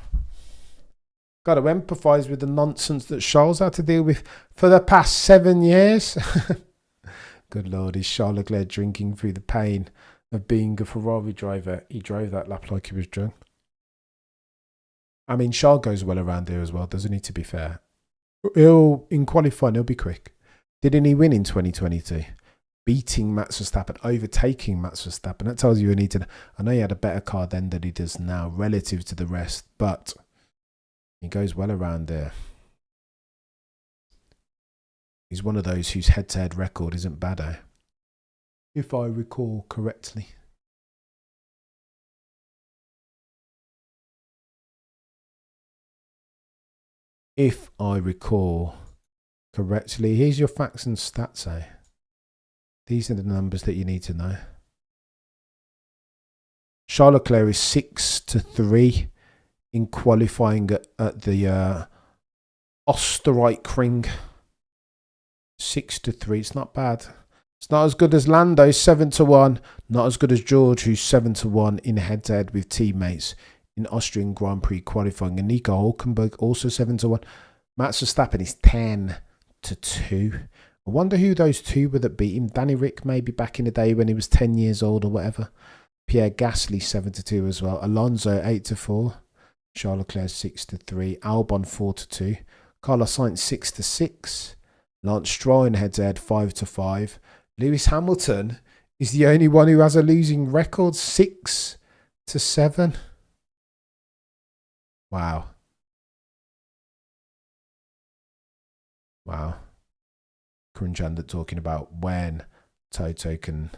got to empathise with the nonsense that Charles had to deal with for the past 7 years. Good Lord, is Charles Leclerc drinking through the pain of being a Ferrari driver? He drove that lap like he was drunk. I mean, Charles goes well around here as well, doesn't he, to be fair? In qualifying, he'll be quick. Didn't he win in 2022? Beating Max Verstappen, overtaking Max Verstappen. That tells you he needed. I know he had a better car then than he does now relative to the rest, but he goes well around there. He's one of those whose head-to-head record isn't bad, eh? If I recall correctly. If I recall correctly, here's your facts and stats, eh? These are the numbers that you need to know. Charles Leclerc is 6-3 in qualifying at the Österreich-Ring. 6-3. It's not bad. It's not as good as Lando, 7-1. Not as good as George, who's 7-1 in head-to-head with teammates in Austrian Grand Prix qualifying. And Nico Hulkenberg also 7-1. Max Verstappen is 10-2. I wonder who those two were that beat him. Danny Rick maybe back in the day when he was 10 years old or whatever. Pierre Gasly 7-2 as well. Alonso 8-4. Charles Leclerc 6-3. Albon 4-2. Carlos Sainz 6-6. Lance Stroll in head-to-head 5-5. Lewis Hamilton is the only one who has a losing record, 6-7. Wow. Wow. Crunchanda talking about when Toto can,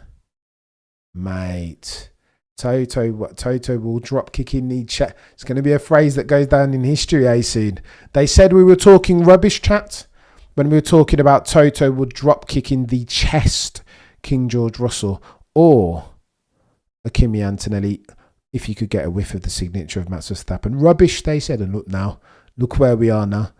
mate. Toto will drop kick in the chat. It's going to be a phrase that goes down in history, soon. They said we were talking rubbish, chat, when we were talking about Toto would drop kick in the chest King George Russell or a Kimi Antonelli if you could get a whiff of the signature of Max Verstappen. Rubbish, they said, and look now. Look where we are now.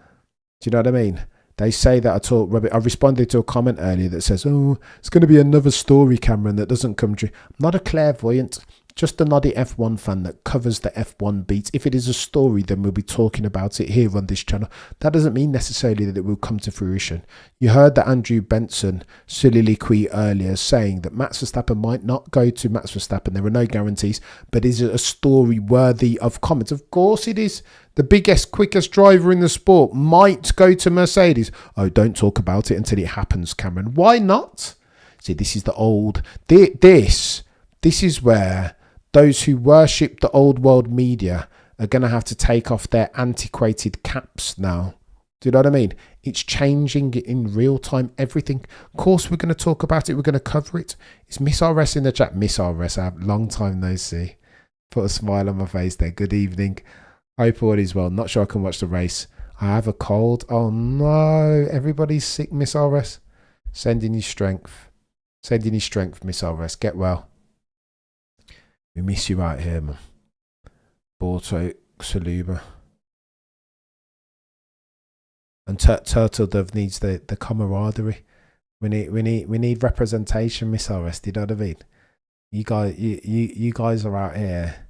Do you know what I mean? They say that I talk rubbish. I responded to a comment earlier that says, oh, it's going to be another story, Cameron, that doesn't come true. I'm not a clairvoyant, just a noddy F1 fan that covers the F1 beats. If it is a story, then we'll be talking about it here on this channel. That doesn't mean necessarily that it will come to fruition. You heard that Andrew Benson soliloquy earlier saying that Max Verstappen might not go to Max Verstappen. There are no guarantees, but is it a story worthy of comment? Of course it is. The biggest, quickest driver in the sport might go to Mercedes. Oh, don't talk about it until it happens, Cameron. Why not? See, this is the old... This is where those who worship the old world media are going to have to take off their antiquated caps now. Do you know what I mean? It's changing in real time, everything. Of course, we're going to talk about it. We're going to cover it. It's Miss RS in the chat. Miss RS, I have long time no see. Put a smile on my face there. Good evening. Hope all is well. Not sure I can watch the race. I have a cold. Oh no, everybody's sick, Miss RS. Sending you strength. Sending you strength, Miss RS. Get well. We miss you out here, man. Borto, Saluba. And Turtle Dove needs the camaraderie. We need representation, Miss RS. Do you know what I mean? You guys are out here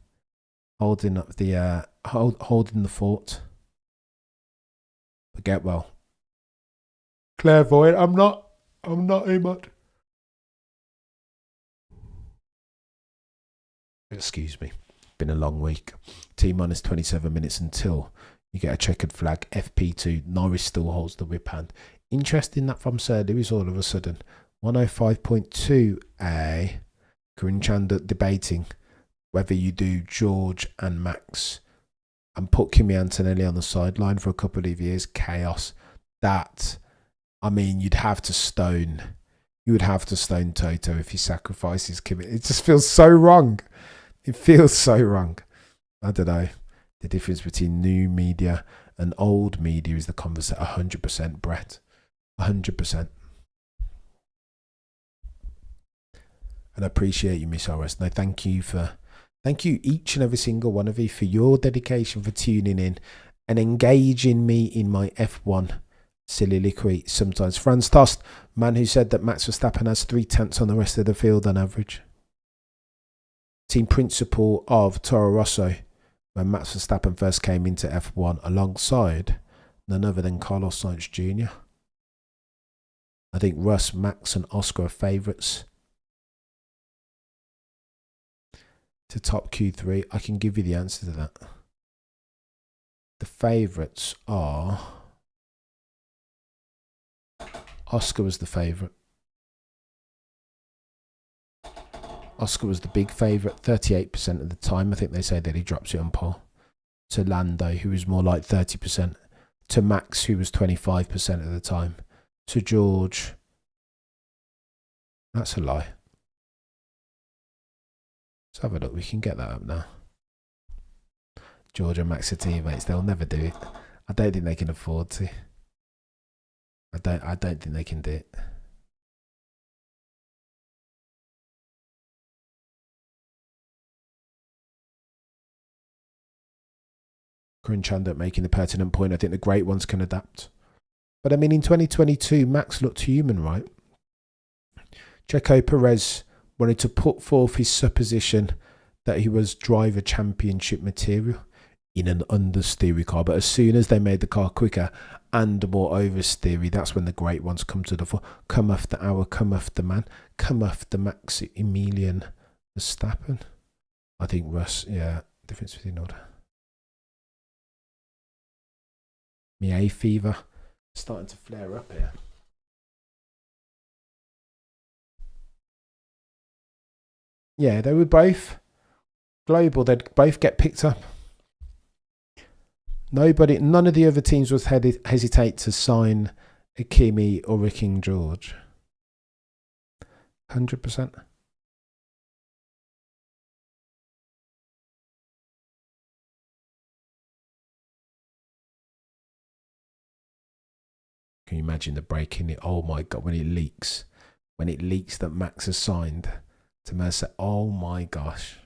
holding up the holding the fort. But get well. Clairvoyant. I'm not Emot. Excuse me. Been a long week. T-minus 27 minutes until you get a checkered flag. FP2. Norris still holds the whip hand. Interesting that from Sir Lewis all of a sudden. 105.2A. Corinne Chanda debating whether you do George and Max and put Kimi Antonelli on the sideline for a couple of years. Chaos. That, I mean, you'd have to stone Toto if he sacrifices Kimi. It just feels so wrong. It feels so wrong. I don't know. The difference between new media and old media is the conversation. 100%, Brett. 100%. And I appreciate you, Miss RS. No, thank you each and every single one of you for your dedication, for tuning in and engaging me in my F1 soliloquy sometimes. Franz Tost, man who said that Max Verstappen has 3/10 on the rest of the field on average. Team principal of Toro Rosso when Max Verstappen first came into F1 alongside none other than Carlos Sainz Jr. I think Russ, Max and Oscar are favourites to top Q3. I can give you the answer to that. The favourites are... Oscar was the favourite. Oscar was the big favourite, 38% of the time. I think they say that he drops it on pole. To Lando, who was more like 30%. To Max, who was 25% of the time. To George. That's a lie. Let's have a look. We can get that up now. George and Max are teammates. They'll never do it. I don't think they can afford to. I don't think they can do it. Grinchanda making the pertinent point. I think the great ones can adapt. But I mean, in 2022, Max looked human, right? Checo Perez wanted to put forth his supposition that he was driver championship material in an understeery car. But as soon as they made the car quicker and more oversteery, that's when the great ones come to the fore. Come off the hour, come off the man, come off the Maximilian Verstappen. I think Russ, yeah, difference between order. My hay fever starting to flare up here. Yeah, they were both global. They'd both get picked up. None of the other teams would hesitate to sign a Kimi or a King George. 100%. Can you imagine the breaking it? Oh my God, when it leaks that Max has signed to Mercer. Oh my gosh.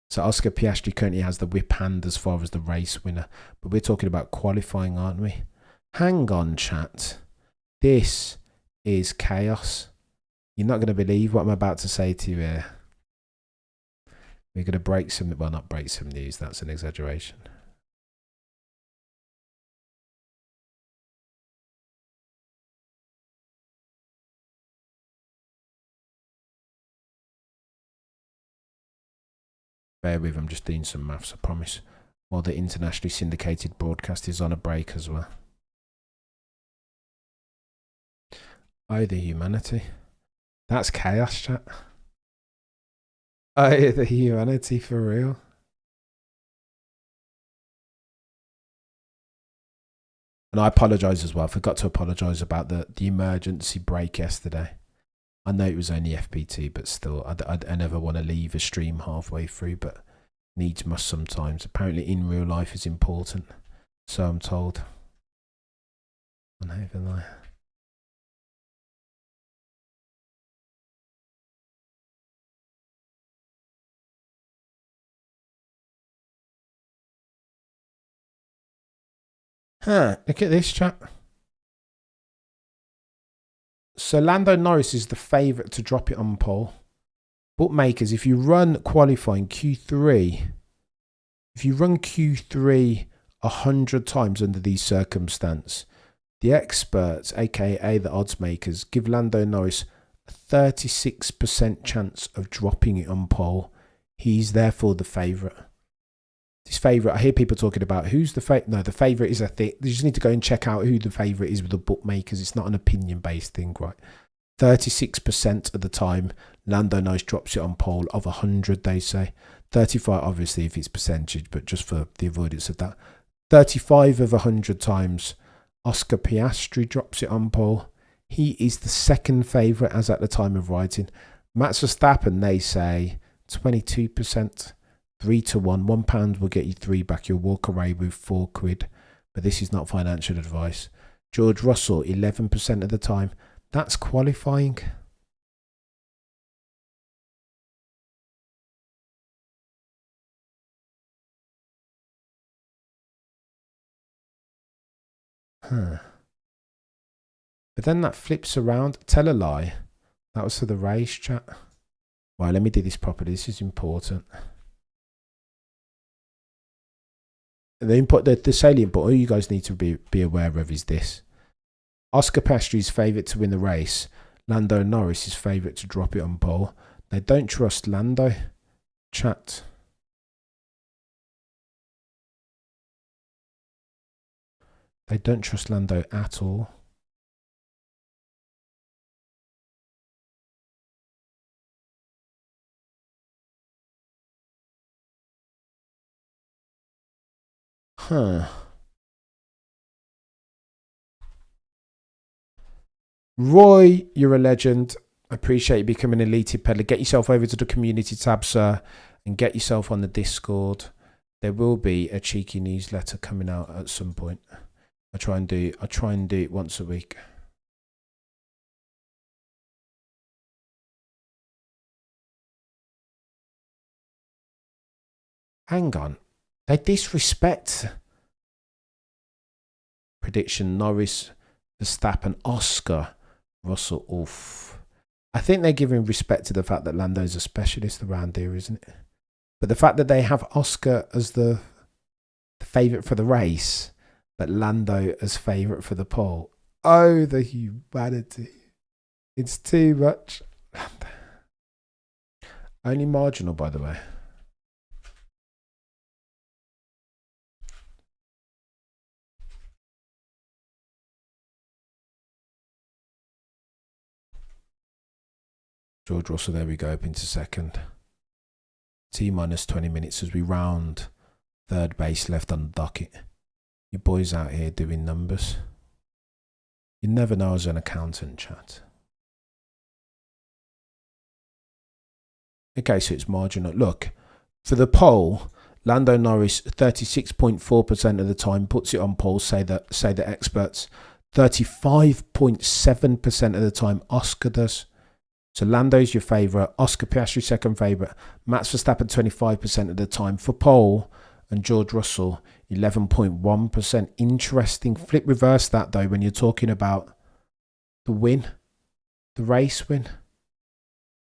So Oscar Piastri currently has the whip hand as far as the race winner. But we're talking about qualifying, aren't we? Hang on, chat. This is chaos. You're not going to believe what I'm about to say to you here. We're going to break some... Well, not break some news. That's an exaggeration. Bear with, I'm just doing some maths, I promise. While the internationally syndicated broadcast is on a break as well. Oh, the humanity. That's chaos, chat. Oh, the humanity for real. And I apologise as well. I forgot to apologise about the emergency break yesterday. I know it was only FP2, but still, I never want to leave a stream halfway through, but needs must sometimes. Apparently in real life is important, so I'm told. I don't even lie. Look at this, chat. So Lando Norris is the favourite to drop it on pole. Bookmakers, if you run qualifying Q3, if you run Q3 100 times under these circumstances, the experts, aka the odds makers, give Lando Norris a 36% chance of dropping it on pole. He's therefore the favourite. His favourite, I hear people talking about who's the favourite. No, the favourite is a thing. You just need to go and check out who the favourite is with the bookmakers. It's not an opinion-based thing, right? 36% of the time, Lando Norris drops it on pole of 100, they say. 35, obviously, if it's percentage, but just for the avoidance of that. 35 of 100 times, Oscar Piastri drops it on pole. He is the second favourite as at the time of writing. Max Verstappen, they say, 22%. 3 to 1. £1 will get you 3 back. You'll walk away with £4. But this is not financial advice. George Russell, 11% of the time. That's qualifying. But then that flips around. Tell a lie. That was for the race, chat. Right, let me do this properly. This is important. The salient point all you guys need to be aware of is this. Oscar Piastri's favourite to win the race. Lando Norris is favourite to drop it on pole. They don't trust Lando. Chat. They don't trust Lando at all. Huh. Roy, you're a legend. Appreciate you becoming an elite peddler. Get yourself over to the community tab, sir, and get yourself on the Discord. There will be a cheeky newsletter coming out at some point. I try and do it once a week. Hang on. They disrespect. Prediction: Norris, Verstappen, Oscar, Russell. Oof. I think they're giving respect to the fact that Lando's a specialist around here, isn't it? But the fact that they have Oscar as the favourite for the race, but Lando as favourite for the pole. Oh, the humanity. It's too much. Only marginal, by the way. George Russell, there we go, up into second. T minus 20 minutes as we round third base left on the docket. Your boys out here doing numbers. You never know as an accountant, chat. Okay, so it's marginal. Look, for the pole, Lando Norris 36.4% of the time puts it on pole, say the experts. 35.7% of the time Oscar does. So Lando's your favourite, Oscar Piastri second favourite, Max Verstappen 25% of the time for pole, and George Russell 11.1%. Interesting. Flip reverse that though when you're talking about the win, the race win.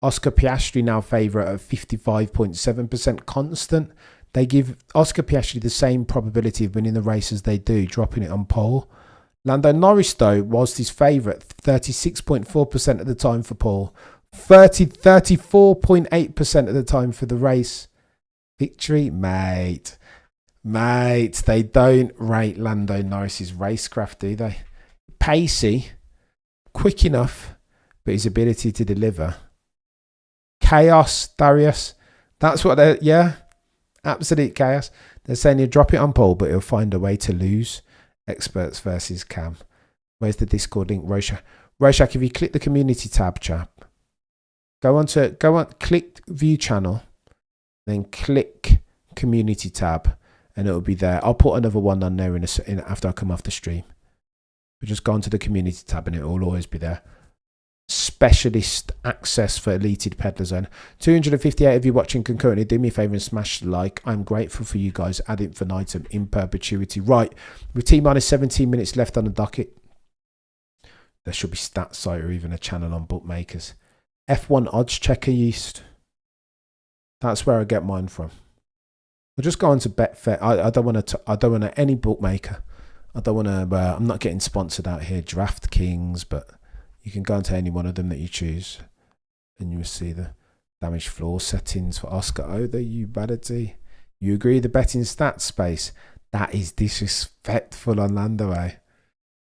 Oscar Piastri now favourite at 55.7% constant. They give Oscar Piastri the same probability of winning the race as they do dropping it on pole. Lando Norris though was his favourite 36.4% of the time for pole. 34.8% of the time for the race victory. Mate, they don't rate Lando Norris's racecraft, do they? Pacey, quick enough, but his ability to deliver. Chaos, Darius. That's what they're, yeah, absolute chaos. They're saying he'll drop it on pole, but he'll find a way to lose. Experts versus Cam. Where's the Discord link? Rorschach, if you click the community tab, chap, go on, click view channel, then click community tab, and it'll be there. I'll put another one on there after I come off the stream. But just go onto the community tab and it will always be there. Specialist access for Elite Peddler Zone. 258 of you watching concurrently. Do me a favour and smash the like. I'm grateful for you guys ad infinitum in perpetuity. Right, with T minus 17 minutes left on the docket, there should be stat site or even a channel on bookmakers. F1 odds checker used. That's where I get mine from. I'll just go on to Betfair. I don't want to any bookmaker. I don't want to. I'm not getting sponsored out here. DraftKings, but you can go into any one of them that you choose, and you will see the damage floor settings for Oscar. Oh, the humanity. You agree the betting stats space? That is disrespectful on Lando, eh?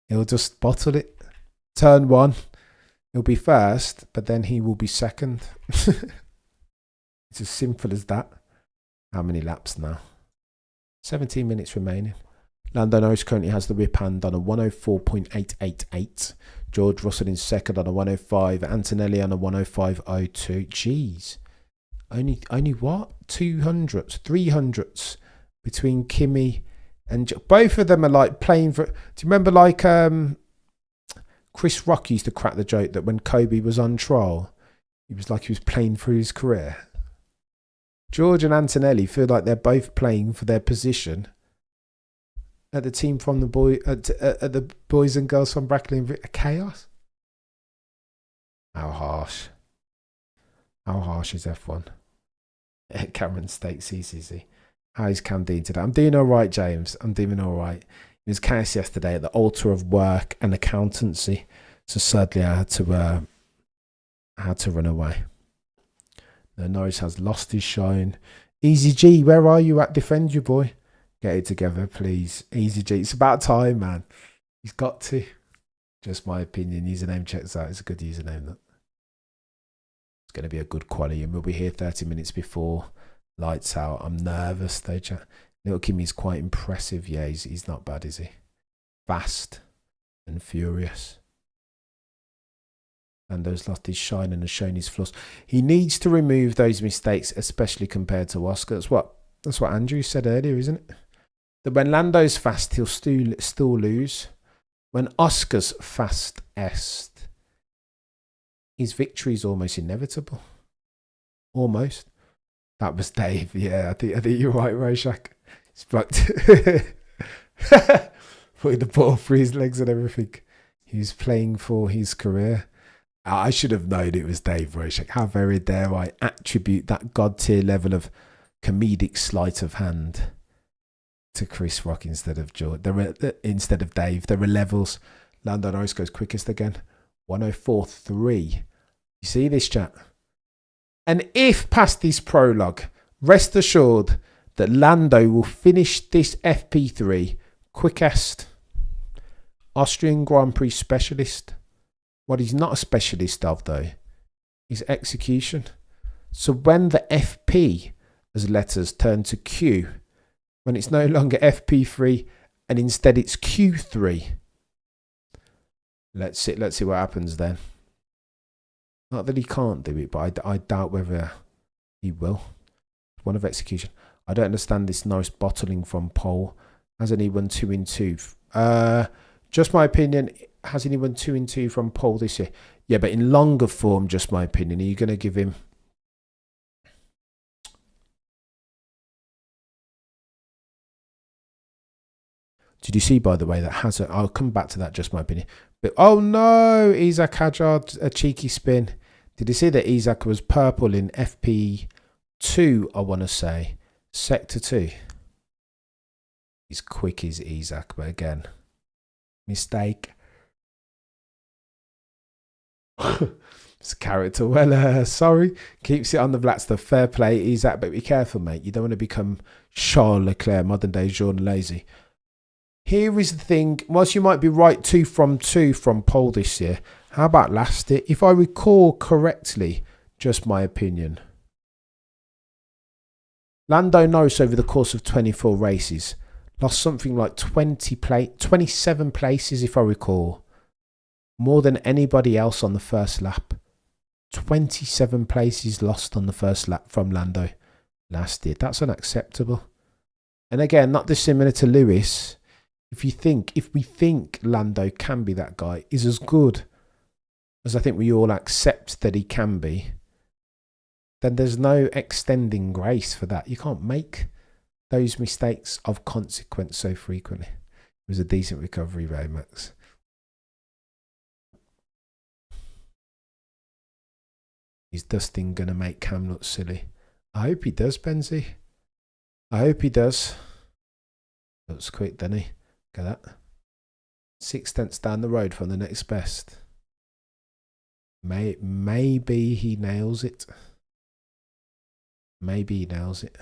He'll just bottle it. Turn one. He'll be first, but then he will be second. It's as simple as that. How many laps now? 17 minutes remaining. Lando Norris currently has the whip hand on a 104.888. George Russell in second on a 105. Antonelli on a 105.02. Jeez. Only what? 200s, 300s between Kimi and both of them are like playing for. Do you remember like Chris Rock used to crack the joke that when Kobe was on trial, he was like he was playing for his career. George and Antonelli feel like they're both playing for their position at the team from at the boys and girls from Brackley and chaos. How harsh is F1? Cameron Stakes CCC. How is Cam doing today? I'm doing all right, James. I'm doing all right. It was chaos yesterday at the altar of work and accountancy, so sadly I had to run away. Now, Norris has lost his shine. Easy G, where are you at? Defend you, boy. Get it together, please. Easy G. It's about time, man. He's got to. Just my opinion. Username checks out. It's a good username. That. It's going to be a good quality. And we'll be here 30 minutes before lights out. I'm nervous though, chat. Little Kimmy's quite impressive. Yeah, he's not bad, is he? Fast and furious. Lando's lost his shine and has shown his flaws. He needs to remove those mistakes, especially compared to Oscar. That's what Andrew said earlier, isn't it? That when Lando's fast, he'll still lose. When Oscar's fastest, his victory is almost inevitable. Almost. That was Dave. Yeah, I think you're right, Rorschach. He's putting the ball through his legs and everything. He was playing for his career. I should have known it was Dave Rorschach. How very dare I attribute that god tier level of comedic sleight of hand to Chris Rock instead of George. Instead of Dave. There are levels. Lando Norris goes quickest again. 104.3. You see this, chat? And if past this prologue, rest assured that Lando will finish this FP3 quickest. Austrian Grand Prix specialist. What he's not a specialist of, though, is execution. So when the FP as letters turn to Q, when it's no longer FP3 and instead it's Q3, let's see what happens then. Not that he can't do it, but I doubt whether he will. One of execution. I don't understand this Norris bottling from pole. Hasn't he won 2 in 2? Just my opinion. Hasn't he won 2 in 2 from pole this year? Yeah, but in longer form, just my opinion. Are you going to give him... Did you see, by the way, that Hazard... I'll come back to that, just my opinion. But oh no, Isaac Hadjar, a cheeky spin. Did you see that Isaac was purple in FP2, I want to say? Sector 2. He's quick as Isaac, but again, mistake. It's a character. Well, sorry. Keeps it on the flat stuff. Fair play, Isaac, but be careful, mate. You don't want to become Charles Leclerc, modern day Jordan Lazy. Here is the thing. Whilst you might be right 2 from pole this year, how about last year? If I recall correctly, just my opinion, Lando Norris over the course of 24 races lost something like 27 places, if I recall. More than anybody else on the first lap. 27 places lost on the first lap from Lando last year. That's unacceptable. And again, not dissimilar to Lewis. If we think Lando can be that guy, is as good as I think we all accept that he can be, then there's no extending grace for that. You can't make those mistakes of consequence so frequently. It was a decent recovery, Ray Max. Is Dustin going to make Cam look silly? I hope he does, Benzie. I hope he does. Looks quick, doesn't he? Look at that. 6 tenths down the road from the next best. Maybe he nails it. Maybe he nails it.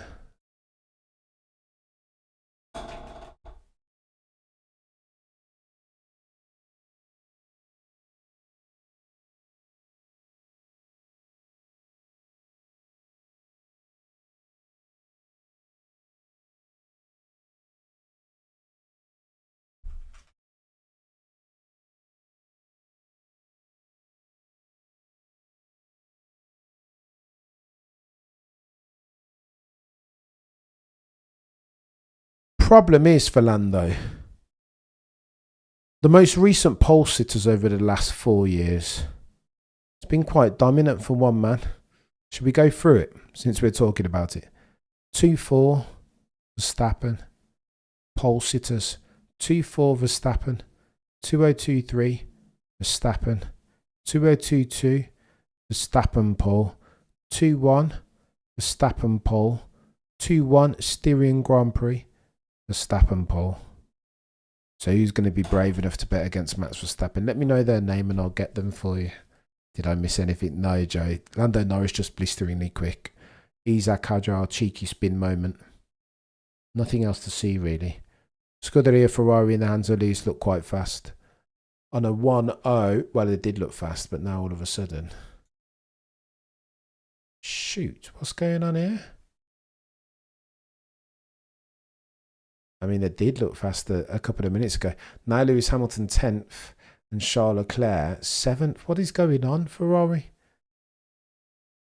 Problem is for Lando, the most recent pole sitters over the last 4 years, it's been quite dominant for one man. Should we go through it since we're talking about it? 2-4 Verstappen, pole sitters. 2-4 Verstappen, 2023 Verstappen, 2022 Verstappen pole, 2-1 Verstappen pole, 2-1 Styrian Grand Prix. Verstappen pole. So who's going to be brave enough to bet against Max Verstappen? Let me know their name and I'll get them for you. Did I miss anything? No, Joe. Lando Norris just blisteringly quick. Isaac Hadjar, cheeky spin moment. Nothing else to see really. Scuderia Ferrari in the hands of Lewis look quite fast. On a 1-0, well, it did look fast, but now all of a sudden. Shoot, what's going on here? I mean, it did look fast a couple of minutes ago. Now Lewis Hamilton 10th and Charles Leclerc 7th. What is going on, Ferrari?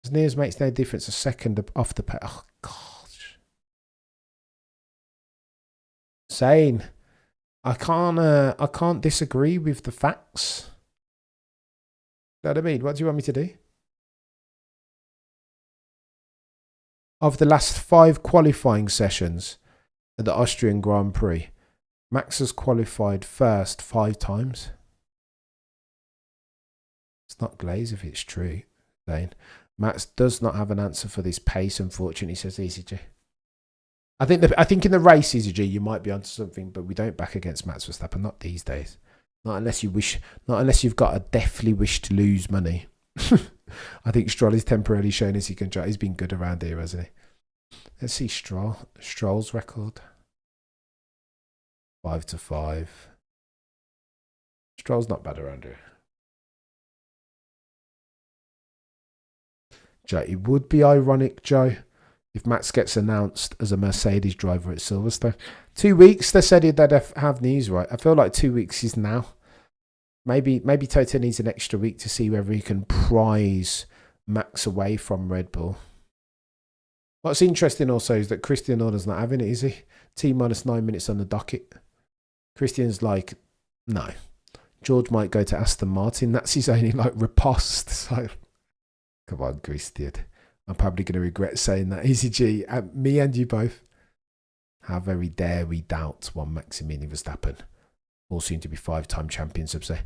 As near as makes no difference, a second off the pace. Oh, gosh. Zane, I can't disagree with the facts. You know what I mean? What do you want me to do? Of the last 5 qualifying sessions at the Austrian Grand Prix, Max has qualified first 5 times. It's not glaze if it's true, Zane. Max does not have an answer for this pace, unfortunately, says ECG. I think in the race, ECG, you might be onto something, but we don't back against Max Verstappen, not these days. Not unless you've got a deathly wish to lose money. I think Stroll is temporarily showing us he can try. He's been good around here, hasn't he? Let's see Stroll's record. 5-5. Stroll's not bad around here. Joe, it would be ironic, Joe, if Max gets announced as a Mercedes driver at Silverstone. 2 weeks, they said they'd have news, right? I feel like 2 weeks is now. Maybe Toto needs an extra week to see whether he can prize Max away from Red Bull. What's interesting also is that Christian Horner's not having it, is he? T-minus 9 minutes on the docket. Christian's like, no. George might go to Aston Martin. That's his only riposte. So, come on, Christian. I'm probably going to regret saying that. Easy G, me and you both. How very dare we doubt one Maximilian Verstappen. All seem to be 5-time champions, I'd say.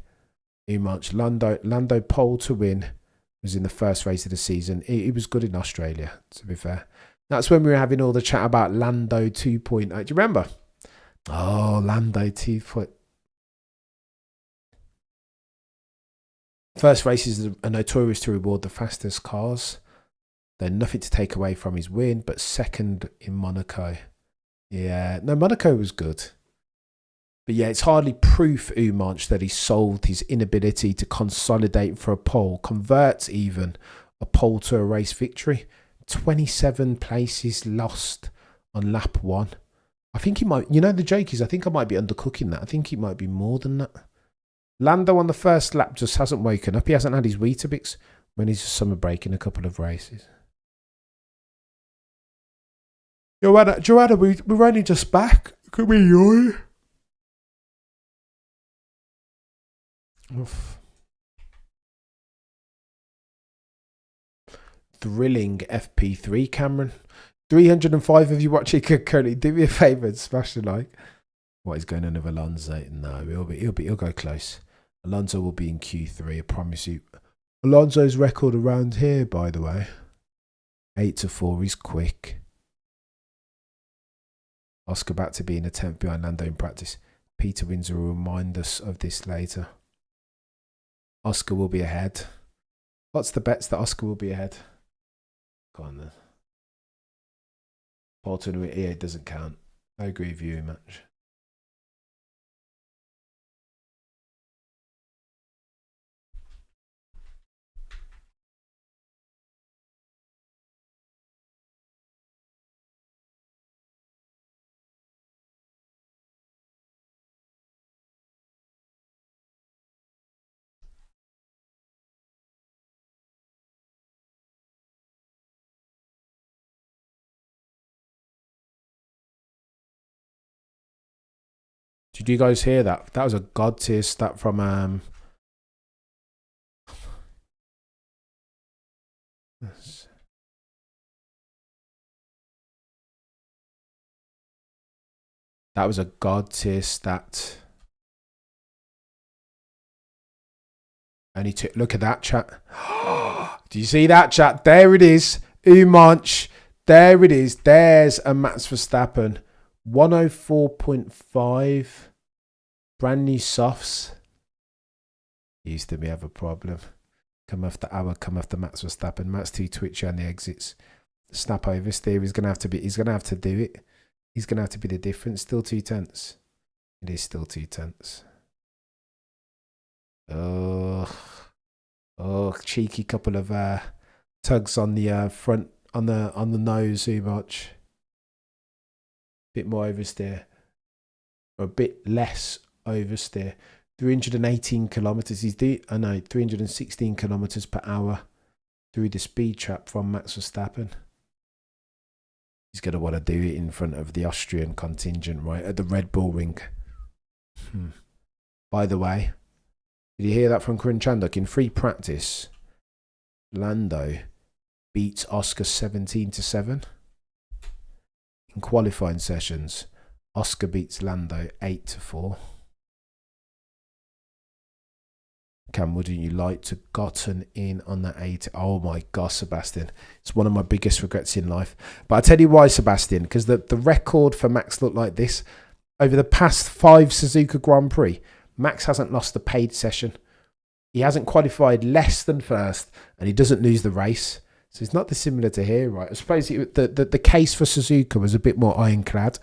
Umanch, Lando pole to win. Was in the first race of the season. He was good in Australia, to be fair. That's when we were having all the chat about Lando 2.0. Do you remember? Oh, Lando 2.0. First races are notorious to reward the fastest cars. They're nothing to take away from his win, but second in Monaco. Yeah, no, Monaco was good. But yeah, it's hardly proof, Umanch, that he solved his inability to consolidate for a pole, convert even a pole to a race victory. 27 places lost on lap 1. I think he might, the joke is I think I might be undercooking that. I think it might be more than that. Lando on the first lap just hasn't woken up. He hasn't had his Weetabix when he's a summer break in a couple of races. Joanna, we're only just back. Could we yawn? Oof. Thrilling FP3, Cameron. 305 of you watching currently. Do me a favour and smash the like. What is going on with Alonso? No, he'll go close. Alonso will be in Q3, I promise you. Alonso's record around here, by the way. 8-4, he's quick. Oscar back to being a 10th behind Lando in practice. Peter Windsor will remind us of this later. Oscar will be ahead. What's the bets that Oscar will be ahead? Go on then. Bolton with EA doesn't count. I agree with you, match. Did you guys hear that? That was a god tier stat from that was a god tier stat. And he took, look at that, chat. Do you see that, chat? There it is. Umanch. There it is. There's a Max Verstappen. 104.5. Brand new softs. Used to be have a problem. Come after Max Verstappen. Max too twitchy on the exits. Snap over steer. He's gonna have to do it. He's gonna have to be the difference. Still 2/10. It is still 2/10. Oh, cheeky couple of tugs on the front, on the nose too much. Bit more oversteer, or a bit less oversteer. 318 kilometers. 316 kilometers per hour through the speed trap from Max Verstappen. He's going to want to do it in front of the Austrian contingent, right, at the Red Bull ring. By the way, did you hear that from Corinne Chanduk? In free practice, Lando beats Oscar 17-7. In qualifying sessions, Oscar beats Lando 8-4. Cam, wouldn't you like to gotten in on that 8? Oh my gosh, Sebastian. It's one of my biggest regrets in life. But I'll tell you why, Sebastian, because the record for Max looked like this. Over the past 5 Suzuka Grand Prix, Max hasn't lost a paid session. He hasn't qualified less than first, and he doesn't lose the race. So it's not dissimilar to here, right? I suppose the case for Suzuka was a bit more ironclad.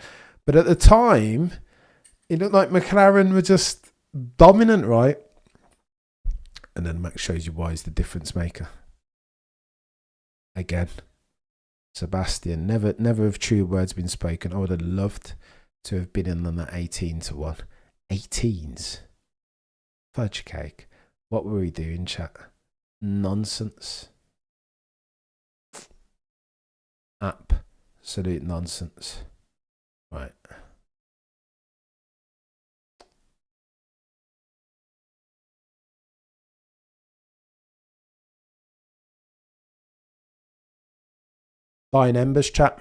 But at the time, it looked like McLaren were just dominant, right? And then Max shows you why he's the difference maker. Again, Sebastian, never have true words been spoken. I would have loved to have been in on that 18-1. 18s. Fudge cake. What were we doing, chat? Nonsense. Absolute nonsense. Right. Buying embers, chat.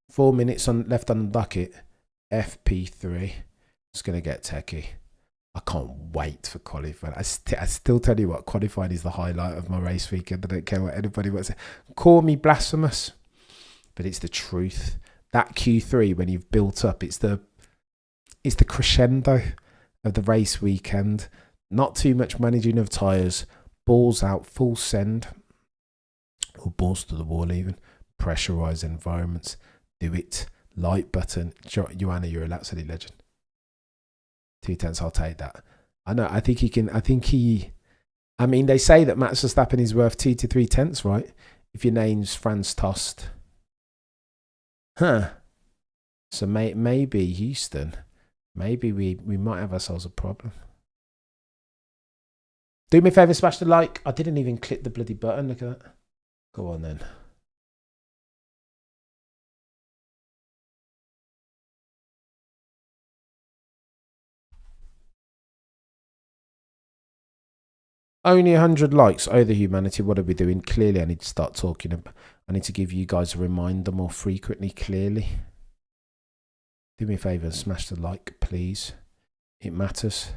4 minutes left on the bucket. FP3. It's going to get techie. I can't wait for qualifying. I still tell you what, qualifying is the highlight of my race weekend. I don't care what anybody wants to say. Call me blasphemous, but it's the truth. That Q3, when you've built up, it's the crescendo of the race weekend. Not too much managing of tyres. Balls out, full send. Or balls to the wall even. Pressurised environments. Do it. Light button. Joanna, you're an absolute legend. 2/10, I'll take that. I know. I think he can. I mean, they say that Max Verstappen is worth 2 to 3 tenths, right? If your name's Franz Tost. Huh. So maybe Houston. Maybe we might have ourselves a problem. Do me a favour, smash the like. I didn't even click the bloody button. Look at that. Go on then. Only 100 likes. Oh, the humanity. What are we doing? Clearly, I need to start talking. I need to give you guys a reminder more frequently, clearly. Do me a favour and smash the like, please. It matters.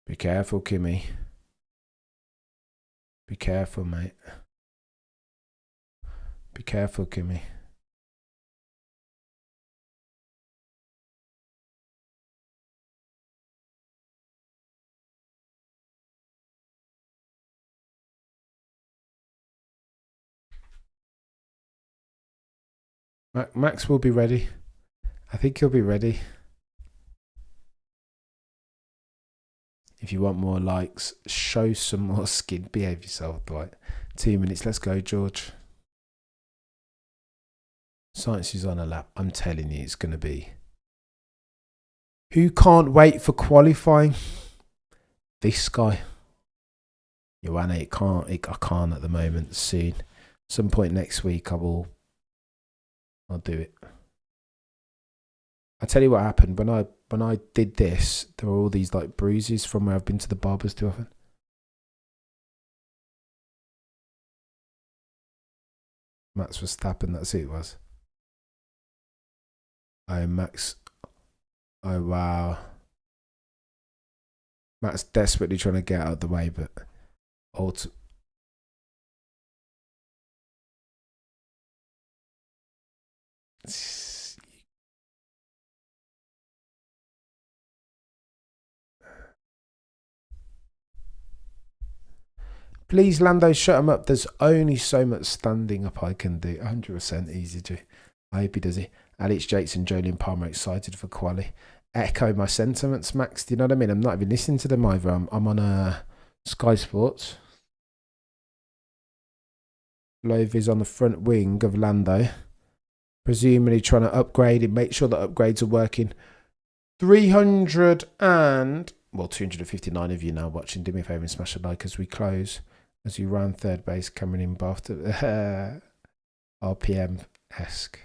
Be careful, Kimmy. Be careful, mate. Be careful, Kimmy. Max will be ready. I think he'll be ready. If you want more likes, show some more skin. Behave yourself, Dwight. 2 minutes. Let's go, George. Science is on a lap. I'm telling you, it's going to be. Who can't wait for qualifying? This guy. Joanna, I can't at the moment. Soon. Some point next week, I'll do it. I tell you what happened when I did this. There were all these like bruises from where I've been to the barbers too often. Max Verstappen, that's who it was. Oh, Max. Oh, wow. Matt's desperately trying to get out of the way, but please, Lando, shut him up. There's only so much standing up I can do. 100% easy to. I hope he does it. Alex Jakes and Jolene Palmer excited for quali. Echo my sentiments, Max. Do you know what I mean? I'm not even listening to them either. I'm on Sky Sports. Lovi's on the front wing of Lando, presumably trying to upgrade it, make sure that upgrades are working. 259 of you now watching. Do me a favour and smash a like as we close. As we round third base, Cameron in Bath. RPM-esque.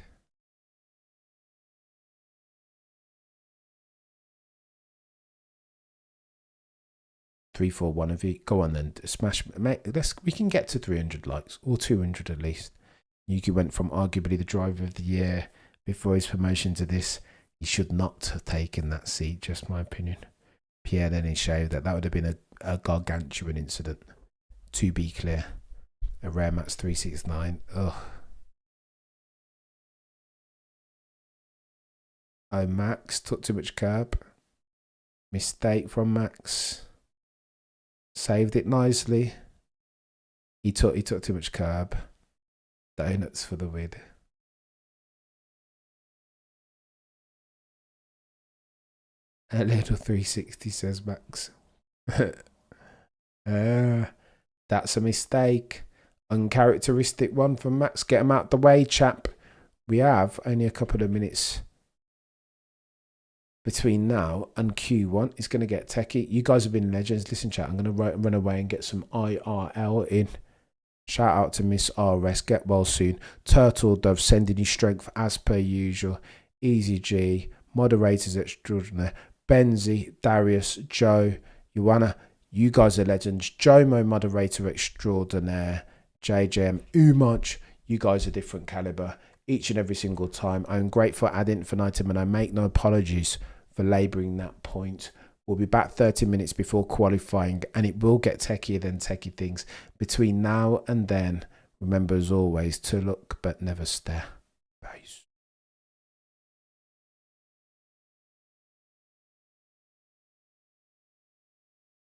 Three, four, one of you. Go on then. Smash. Mate, we can get to 300 likes, or 200 at least. Yuki went from arguably the driver of the year before his promotion to this. He should not have taken that seat, just my opinion. Pierre then showed that would have been a gargantuan incident. To be clear. A rare Max 369. Ugh. Oh, Max took too much curb. Mistake from Max. Saved it nicely. He took too much curb. Donuts for the win. A little 360, says Max. That's a mistake. Uncharacteristic one from Max. Get him out the way, chap. We have only a couple of minutes between now and Q1. It's going to get techie. You guys have been legends. Listen, chat, I'm going to run away and get some IRL in. Shout out to Miss RS. Get well soon. Turtle Dove sending you strength as per usual. Easy G. Moderators extraordinaire. Benzi, Darius, Joe, Joanna. You guys are legends. Jomo, moderator extraordinaire. JJM, Umach. You guys are different caliber each and every single time. I'm grateful ad infinitum and I make no apologies for labouring that point. We'll be back 30 minutes before qualifying and it will get techier than techie things. Between now and then, remember as always to look but never stare. Peace.